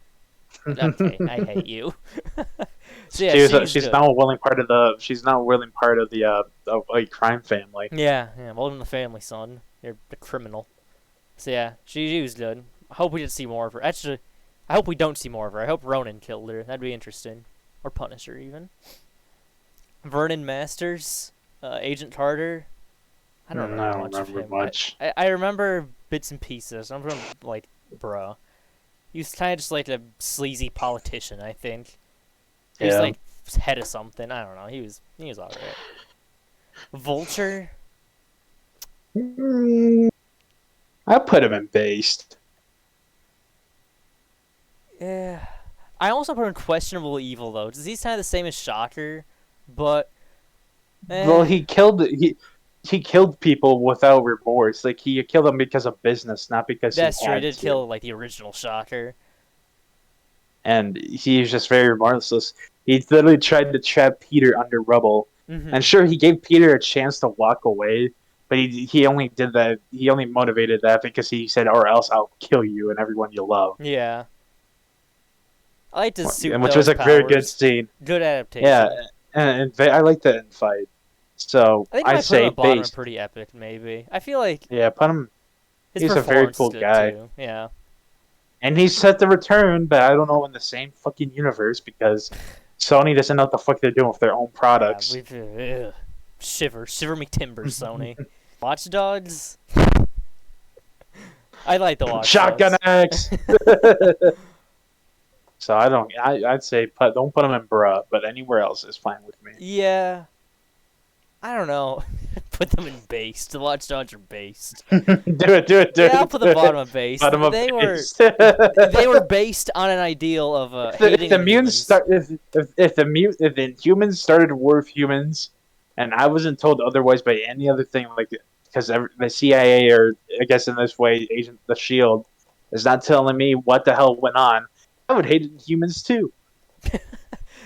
Okay, I hate you. So yeah, She's now a willing part of the of a crime family. Yeah, welcome to the family, son. You're a criminal. So yeah, she was good. I hope we didn't see more of her. Actually, I hope we don't see more of her. I hope Ronan killed her. That'd be interesting. Or Punisher, even. Vernon Masters, Agent Carter. I don't remember much of him. much. I remember bits and pieces. I'm from, like, bruh. He was kind of just like a sleazy politician, I think. He was like head of something. I don't know. He was alright. Vulture. I put him in based. Yeah. I also put him in questionable evil though. Because he's kind of the same as Shocker, but. Well, he killed people without remorse. Like he killed them because of business, not because that's he true. He had did to. kill like the original Shocker. And he was just very remorseless. He literally tried to trap Peter under rubble. Mm-hmm. And sure, he gave Peter a chance to walk away, but he only did that. He only motivated that because he said, "Or else I'll kill you and everyone you love." Yeah. I like to suit Which those was a powers. very good scene. Good adaptation. Yeah, and I like that in fight. So I think I my say bottom based. are pretty epic. Maybe I feel like Yeah, put him. his He's a very performance cool is good guy. too. Yeah. And he's set to return, but I don't know in the same fucking universe because Sony doesn't know what the fuck they're doing with their own products. Shiver me timbers, Sony. Watch Dogs. I like the Watch Shotgun Dogs. X. So I'd say don't put him in bruh, but anywhere else is fine with me. Yeah. I don't know. Put them in based. The Watch Dogs are based. do it. Yeah, I'll put the bottom of based. Bottom of they based. they were based on an ideal of hating if the Inhumans started a war with humans, and I wasn't told otherwise by any other thing, like because the CIA or I guess in this way, the Shield is not telling me what the hell went on, I would hate Inhumans too.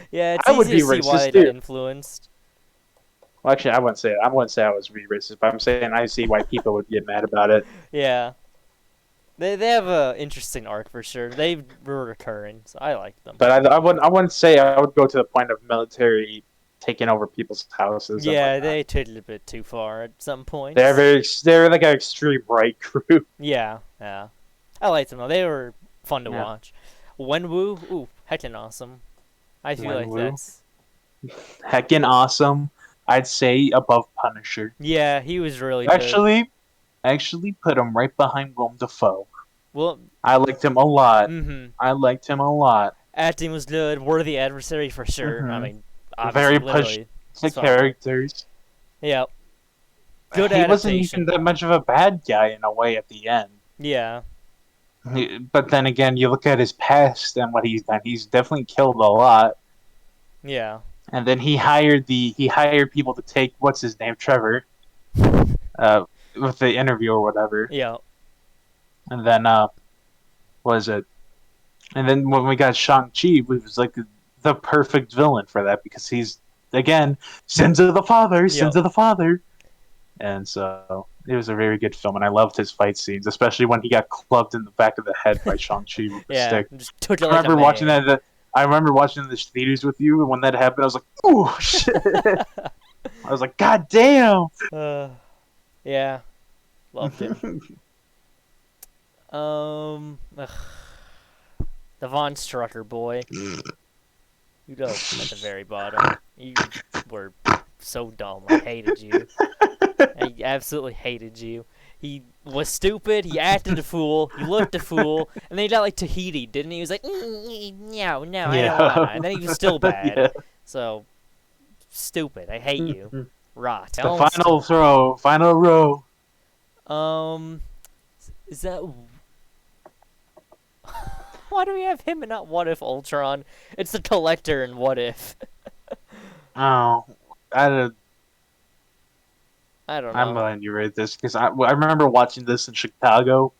Yeah, it's I would easy be to see why racist they too. got influenced. Well, actually, I wouldn't say I was be racist, but I'm saying I see why people would get mad about it. Yeah. They have a interesting arc for sure. They were recurring, so I like them. But I wouldn't say I would go to the point of military taking over people's houses. Yeah, they took it a bit too far at some point. They're like an extreme right crew. Yeah. I liked them though. They were fun to watch. Wenwu, ooh, heckin' awesome. I feel like that's heckin' awesome. I'd say above Punisher. Yeah, he was really good. Actually put him right behind Willem Dafoe. Well, I liked him a lot. Mm-hmm. I liked him a lot. Acting was good. Worthy adversary for sure. Mm-hmm. I mean, very pushed the characters. Yeah. Good he adaptation. wasn't even that much of a bad guy in a way at the end. Yeah. But then again, you look at his past and what he's done. He's definitely killed a lot. Yeah. And then he hired people to take what's his name, Trevor, with the interview or whatever. Yeah. And then what was it? And then when we got Shang Chi, he was like the perfect villain for that because he's again sins of the father. And so it was a very good film, and I loved his fight scenes, especially when he got clubbed in the back of the head by Shang-Chi with the stick. Just took it I remember watching that. I remember watching in the theaters with you, and when that happened, I was like, "Ooh, shit!" I was like, "God damn!" Yeah, loved it. The Von Strucker boy. You go at the very bottom. You were so dumb. I hated you. I absolutely hated you. He was stupid. He acted a fool. He looked a fool. And then he got like Tahiti, didn't he? He was like, no, I don't wanna. And then he was still bad. Yeah. So stupid. I hate you. Rot. The final throw. Final row. Is that? Why do we have him and not What If Ultron? It's the Collector in What If. Oh, I don't know. I'm letting you read this because I remember watching this in Chicago,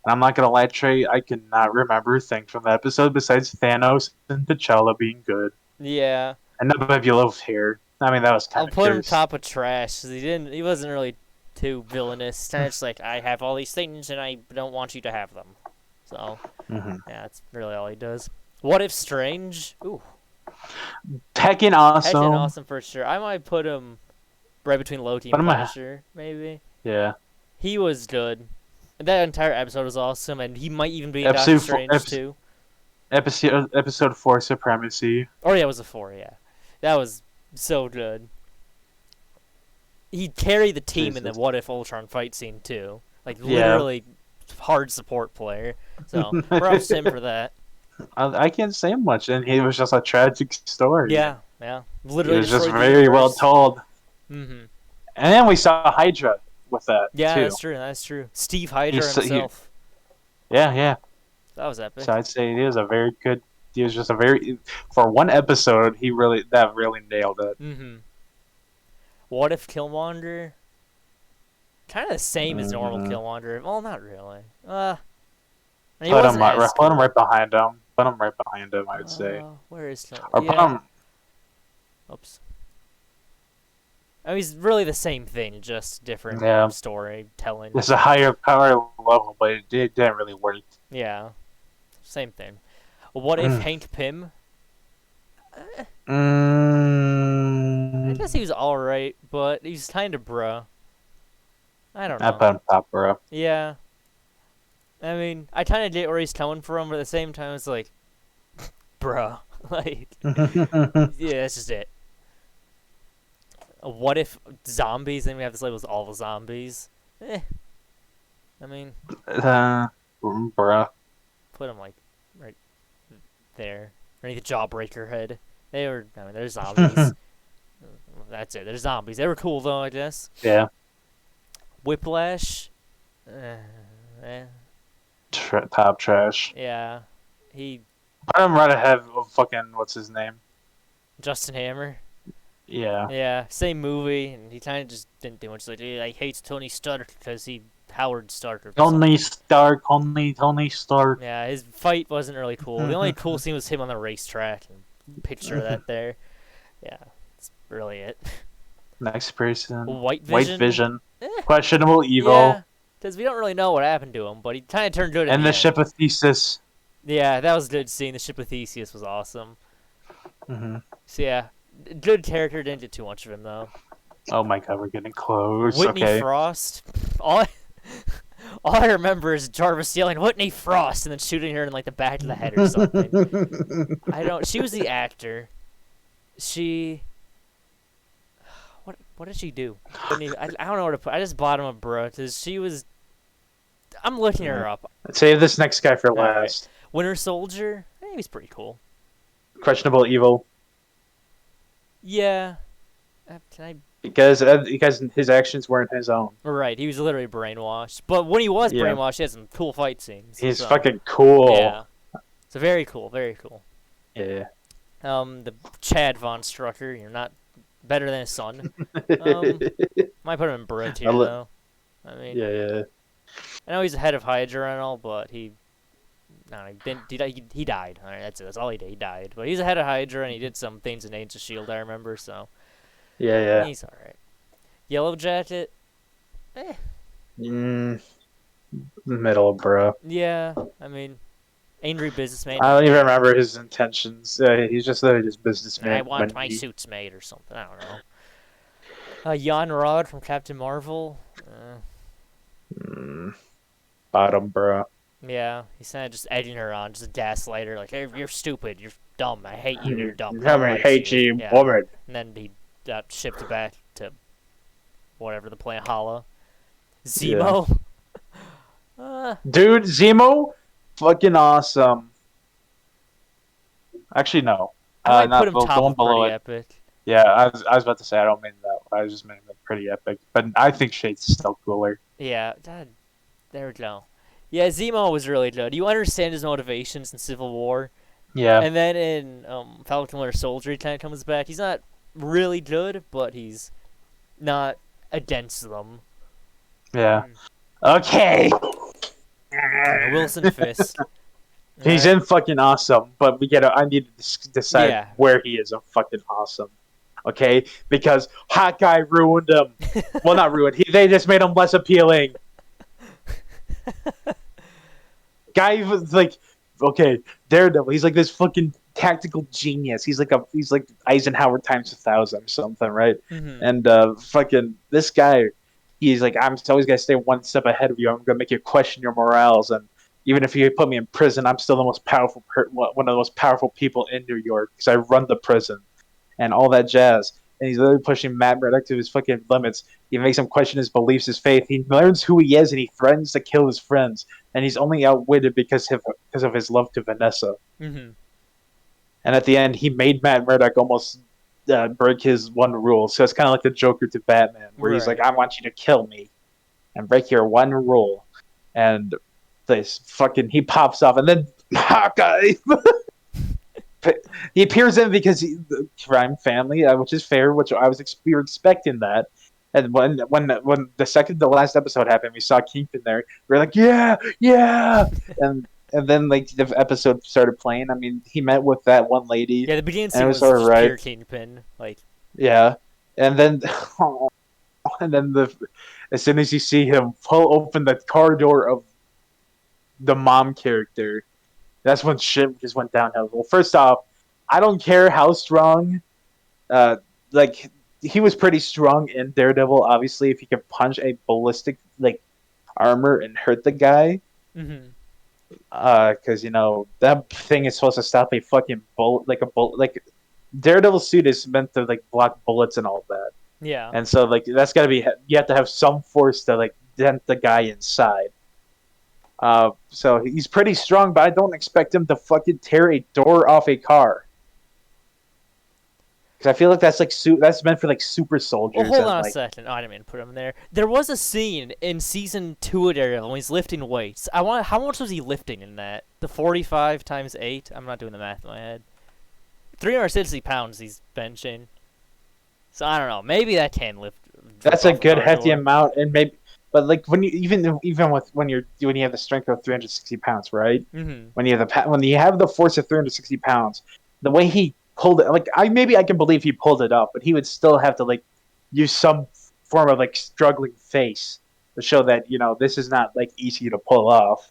and I'm not gonna lie, Trey, I cannot remember a thing from the episode besides Thanos and T'Challa being good. Yeah. And Nebulo's hair. I mean, that was kind I'll of put him top of trash. He wasn't really too villainous. Kind of just like, I have all these things and I don't want you to have them. So, yeah, that's really all he does. What If Strange? Ooh. Heckin' awesome. Heckin' awesome for sure. I might put him right between Loki and Punisher, maybe. Yeah. He was good. That entire episode was awesome, and he might even be in Doctor Strange too. Episode 4, Supremacy. Oh yeah, it was a 4, yeah. That was so good. He carried the team in the What If Ultron fight scene too. Like literally hard support player. So props to him for that. I can't say much, and he was just a tragic story. Yeah. Literally, it was just very well told. Mm-hmm. And then we saw Hydra with that. Yeah, too. That's true. Steve Hydra himself. Yeah. That was epic. So I'd say he was a very good. He was just a very for one episode. He really nailed it. Mm-hmm. What If Killmonger? Kind of the same as normal Killmonger. Well, not really. Put him right behind him. Put him right behind him. I would say. Where is Killmonger? Or put him. Oops. I mean, he's really the same thing, just different storytelling. It's a higher power level, but it didn't really work. Yeah, same thing. What if Hank Pym? I guess he was alright, but he's kind of bruh. I don't know. I put him top bruh. Yeah. I mean, I kind of get where he's coming from, but at the same time, it's like, bruh. Like, yeah, that's just it. What if zombies? Then we have this label as all the zombies. I mean, bruh. Put them like right there, underneath the Jawbreaker head. They're zombies. That's it. They're zombies. They were cool though, I guess. Yeah. Whiplash. Top trash. Yeah, he. Put him right ahead of fucking what's his name? Justin Hammer. Yeah. Yeah, same movie, and he kind of just didn't do much. Like, he hates Tony Stark because he Howard Stark. Tony Stark. Yeah, his fight wasn't really cool. The only cool scene was him on the racetrack, and picture that there. Yeah, that's really it. Next person. White Vision. Questionable evil. Yeah, because we don't really know what happened to him, but he kind of turned good. And the ship of Theseus. Yeah, that was a good scene. The ship of Theseus was awesome. So yeah, good character. Didn't get too much of him though. Oh my god, we're getting close. Whitney Frost. All I remember is Jarvis yelling "Whitney Frost" and then shooting her in like the back of the head or something. She was the actor. What did she do? I don't know where to put. I just bottom of bruh because she was. I'm looking her up. Save this next guy for last. Right. Winter Soldier. I think he's pretty cool. Questionable evil. Yeah. Because his actions weren't his own. Right, he was literally brainwashed. But when he was brainwashed, he had some cool fight scenes. He's fucking cool. Yeah. So very cool, very cool. Yeah. The Chad Von Strucker, you're not better than his son. Might put him in Bruh tier though. I mean, yeah. I know he's the head of Hydra and all, but he died. All right, that's it. That's all he did. He died. But he's the head of Hydra, and he did some things in Agents of S.H.I.E.L.D., I remember, so. Yeah. He's alright. Yellow Jacket? Middle, bro. Yeah, I mean, angry businessman. I don't even remember his intentions. He's just his businessman. I want my suits made or something. I don't know. Jan Rod from Captain Marvel. Bottom, bro. Yeah, he's kind of just egging her on, just a gaslighter. Like, hey, you're stupid, you're dumb, I hate you, you're dumb. I hate you, woman. And then he got shipped back to whatever the planet Hala. Zemo. Dude, Zemo, fucking awesome. Actually, no. I might Not put him the top one of below pretty it. epic. Yeah, I was about to say I don't mean that. I was just meaning pretty epic. But I think Shade's still cooler. Yeah, there we go. Yeah, Zemo was really good. You understand his motivations in Civil War, Yeah. and then in Falcon Winter Soldier, he kind of comes back. He's not really good, but he's not against them. Yeah. Okay. Wilson Fisk. He's in fucking awesome, but I need to decide where he is in fucking awesome. Okay? Because Hawkeye ruined him. Well, not ruined. They just made him less appealing. Guy was like, okay, Daredevil. He's like this fucking tactical genius. He's like Eisenhower times 1,000 or something, right? Mm-hmm. And fucking this guy, he's like, I'm always gonna stay one step ahead of you. I'm gonna make you question your morals, and even if you put me in prison, I'm still the most powerful, one of the most powerful people in New York because I run the prison, and all that jazz. And he's literally pushing Matt Murdock to his fucking limits. He makes him question his beliefs, his faith. He learns who he is, and he threatens to kill his friends. And he's only outwitted because of his love to Vanessa. Mm-hmm. And at the end, he made Matt Murdock almost break his one rule. So it's kind of like the Joker to Batman, where he's like, I want you to kill me and break your one rule. And this fucking, he pops off. And then Hawkeye... he appears in because the crime family, which is fair, which we were expecting that. And when the second to last episode happened, we saw Kingpin there. We were like, yeah, and then like the episode started playing. I mean, he met with that one lady. Yeah, the beginning scene was just right. Pure Kingpin, like. Yeah, and then as soon as you see him pull open the car door of the mom character, that's when shit just went downhill. Well, first off, I don't care how strong, like he was pretty strong in Daredevil. Obviously, if he could punch a ballistic like armor and hurt the guy, because that thing is supposed to stop a fucking bullet, like Daredevil suit is meant to like block bullets and all that. Yeah, and so like that's gotta be, you have to have some force to like dent the guy inside. So he's pretty strong, but I don't expect him to fucking tear a door off a car. Because I feel like that's that's meant for like super soldiers. Well, hold on a second. Oh, I didn't mean to put him in there. There was a scene in season 2 of Daredevil when he's lifting weights. How much was he lifting in that? The 45 times 8? I'm not doing the math in my head. 360 pounds he's benching. So I don't know. Maybe that can lift. That's a good hefty amount, and maybe. But like when you when you have the strength of 360 pounds, right? Mm-hmm. When you have the force of 360 pounds, the way he pulled it, like I can believe he pulled it up, but he would still have to like use some form of like struggling face to show that this is not like easy to pull off.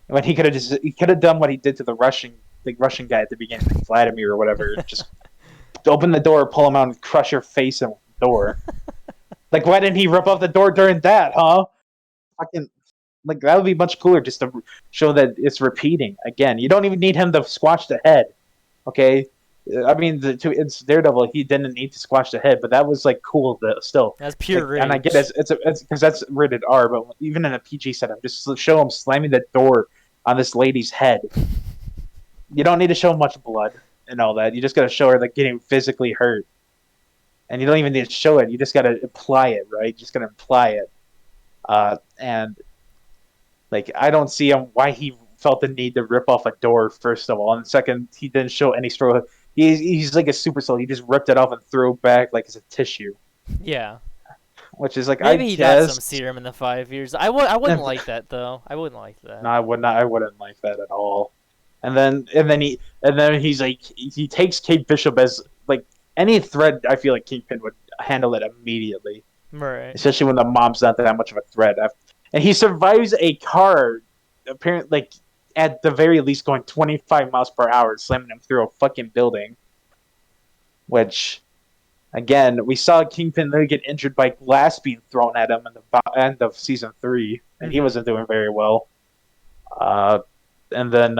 When he could have done what he did to the Russian guy at the beginning, Vladimir or whatever, just open the door, pull him out, and crush your face in the door. Like, why didn't he rip off the door during that, huh? Fucking, like, that would be much cooler just to show that it's repeating again. You don't even need him to squash the head, okay? I mean, it's Daredevil. He didn't need to squash the head, but that was like cool still. That's pure rage. And I get it's because that's rated R, but even in a PG setup, just show him slamming the door on this lady's head. You don't need to show much blood and all that. You just got to show her like getting physically hurt. And you don't even need to show it. You just got to imply it, right? You just got to imply it. And, like, I don't see why he felt the need to rip off a door, first of all. And second, he didn't show any struggle. He's like a super soldier. He just ripped it off and threw it back like it's a tissue. Yeah. Which is like, maybe he got some serum in the 5 years. I wouldn't like that, though. I wouldn't like that. No, I would not. I wouldn't like that at all. And then he's like, he takes Kate Bishop as like, any threat, I feel like Kingpin would handle it immediately. Right. Especially when the mom's not that much of a threat. And he survives a car, apparently, like, at the very least going 25 miles per hour, slamming him through a fucking building. Which, again, we saw Kingpin really get injured by glass being thrown at him in the end of season 3. And he wasn't doing very well. And then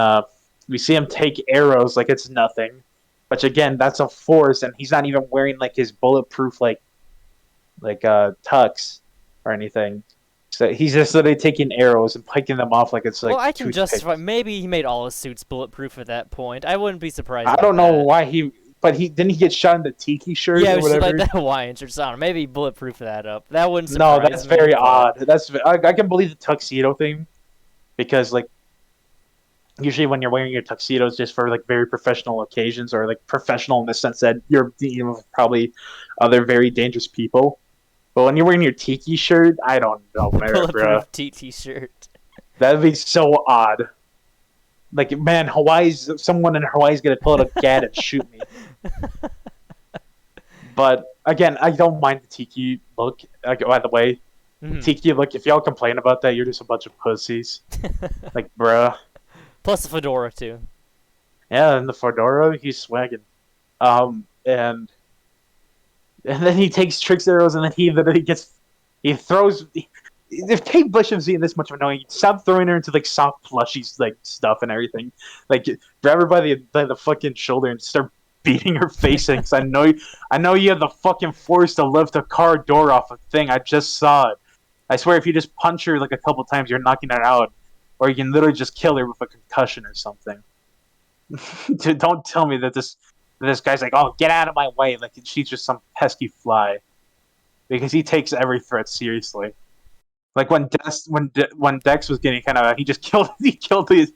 we see him take arrows like it's nothing. Which again, that's a force, and he's not even wearing like his bulletproof like tux or anything. So he's just literally taking arrows and piking them off like it's like Well, I can toothpicks. justify. Maybe he made all his suits bulletproof at that point. I wouldn't be surprised. I About don't know that. why but he didn't he get shot in the tiki shirt Yeah, or it was whatever. like the Hawaiian shirt. So I don't know, maybe bulletproof that up. That wouldn't No, surprise that's me. very But odd. I can believe the tuxedo thing because like usually when you're wearing your tuxedos just for like very professional occasions or like professional in the sense that you're dealing with probably other very dangerous people. But when you're wearing your tiki shirt, I don't know, bro. bulletproof TT shirt. That'd be so odd. Like, man, someone in Hawaii's gonna pull out a gat and shoot me. But again, I don't mind the tiki look. By the way, tiki look. If y'all complain about that, you're just a bunch of pussies. Like, bruh. Plus the fedora too. Yeah, and the fedora, he's swagging. And then he takes Trick's arrows, and then he throws. If Kate Bishop's eating this much of annoying, stop throwing her into like soft plushy like stuff and everything. Like grab her by the fucking shoulder and start beating her face in. Cause I know you have the fucking force to lift a car door off a thing. I just saw it. I swear, if you just punch her like a couple times, you're knocking her out, or you can literally just kill her with a concussion or something. Don't tell me that this guy's like, oh, get out of my way, like she's just some pesky fly, because he takes every threat seriously. Like when Dex was getting kind of, he killed the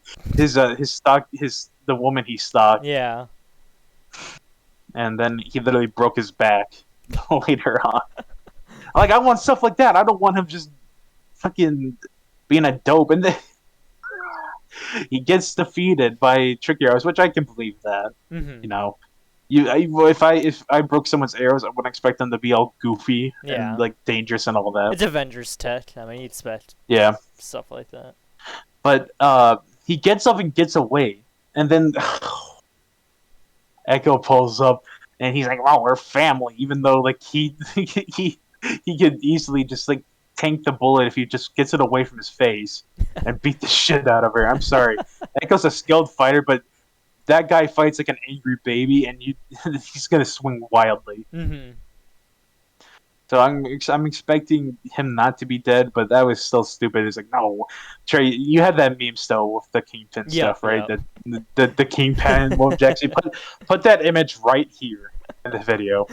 woman he stalked. Yeah. And then he literally broke his back later on. Like, I want stuff like that. I don't want him just fucking being a dope. And then he gets defeated by trick arrows, which I can believe that. Mm-hmm. You know, if I broke someone's arrows, I wouldn't expect them to be all goofy and like dangerous and all that. It's Avengers tech. I mean, you'd expect stuff like that. But he gets up and gets away, and then Echo pulls up, and he's like, "Wow, we're family." Even though like he could easily just like tank the bullet if he just gets it away from his face and beat the shit out of her. I'm sorry, Echo's a skilled fighter, but that guy fights like an angry baby, and he's gonna swing wildly. Mm-hmm. So I'm expecting him not to be dead, but that was still stupid. It's like, no, Trey, you had that meme still with the Kingpin stuff, right? The Kingpin won't actually put that image right here in the video,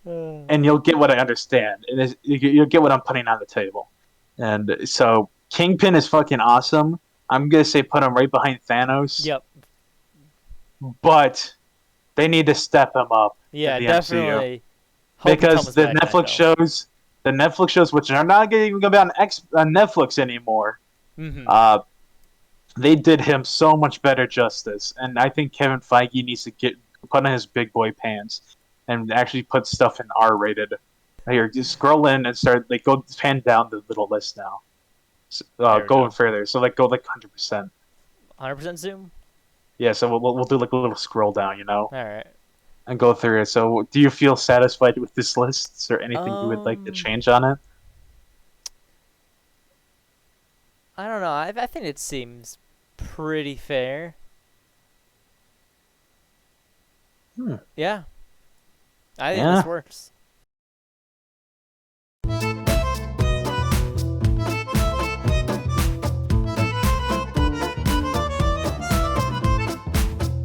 and you'll get what I understand, and you'll get what I'm putting on the table. And so Kingpin is fucking awesome. I'm gonna say put him right behind Thanos. Yep. But they need to step him up. Yeah, in the definitely. MCU. Because the Netflix shows, which are not even gonna be on Netflix anymore, they did him so much better justice. And I think Kevin Feige needs to put on his big boy pants and actually put stuff in R-rated. Here, just scroll in and start go pan down the little list now. Going further, so go 100%. 100% zoom. Yeah, so we'll do like a little scroll down, All right. and go through it. So, do you feel satisfied with this list? Is there anything you would like to change on it? I don't know. I think it seems pretty fair. Yeah. I think this works.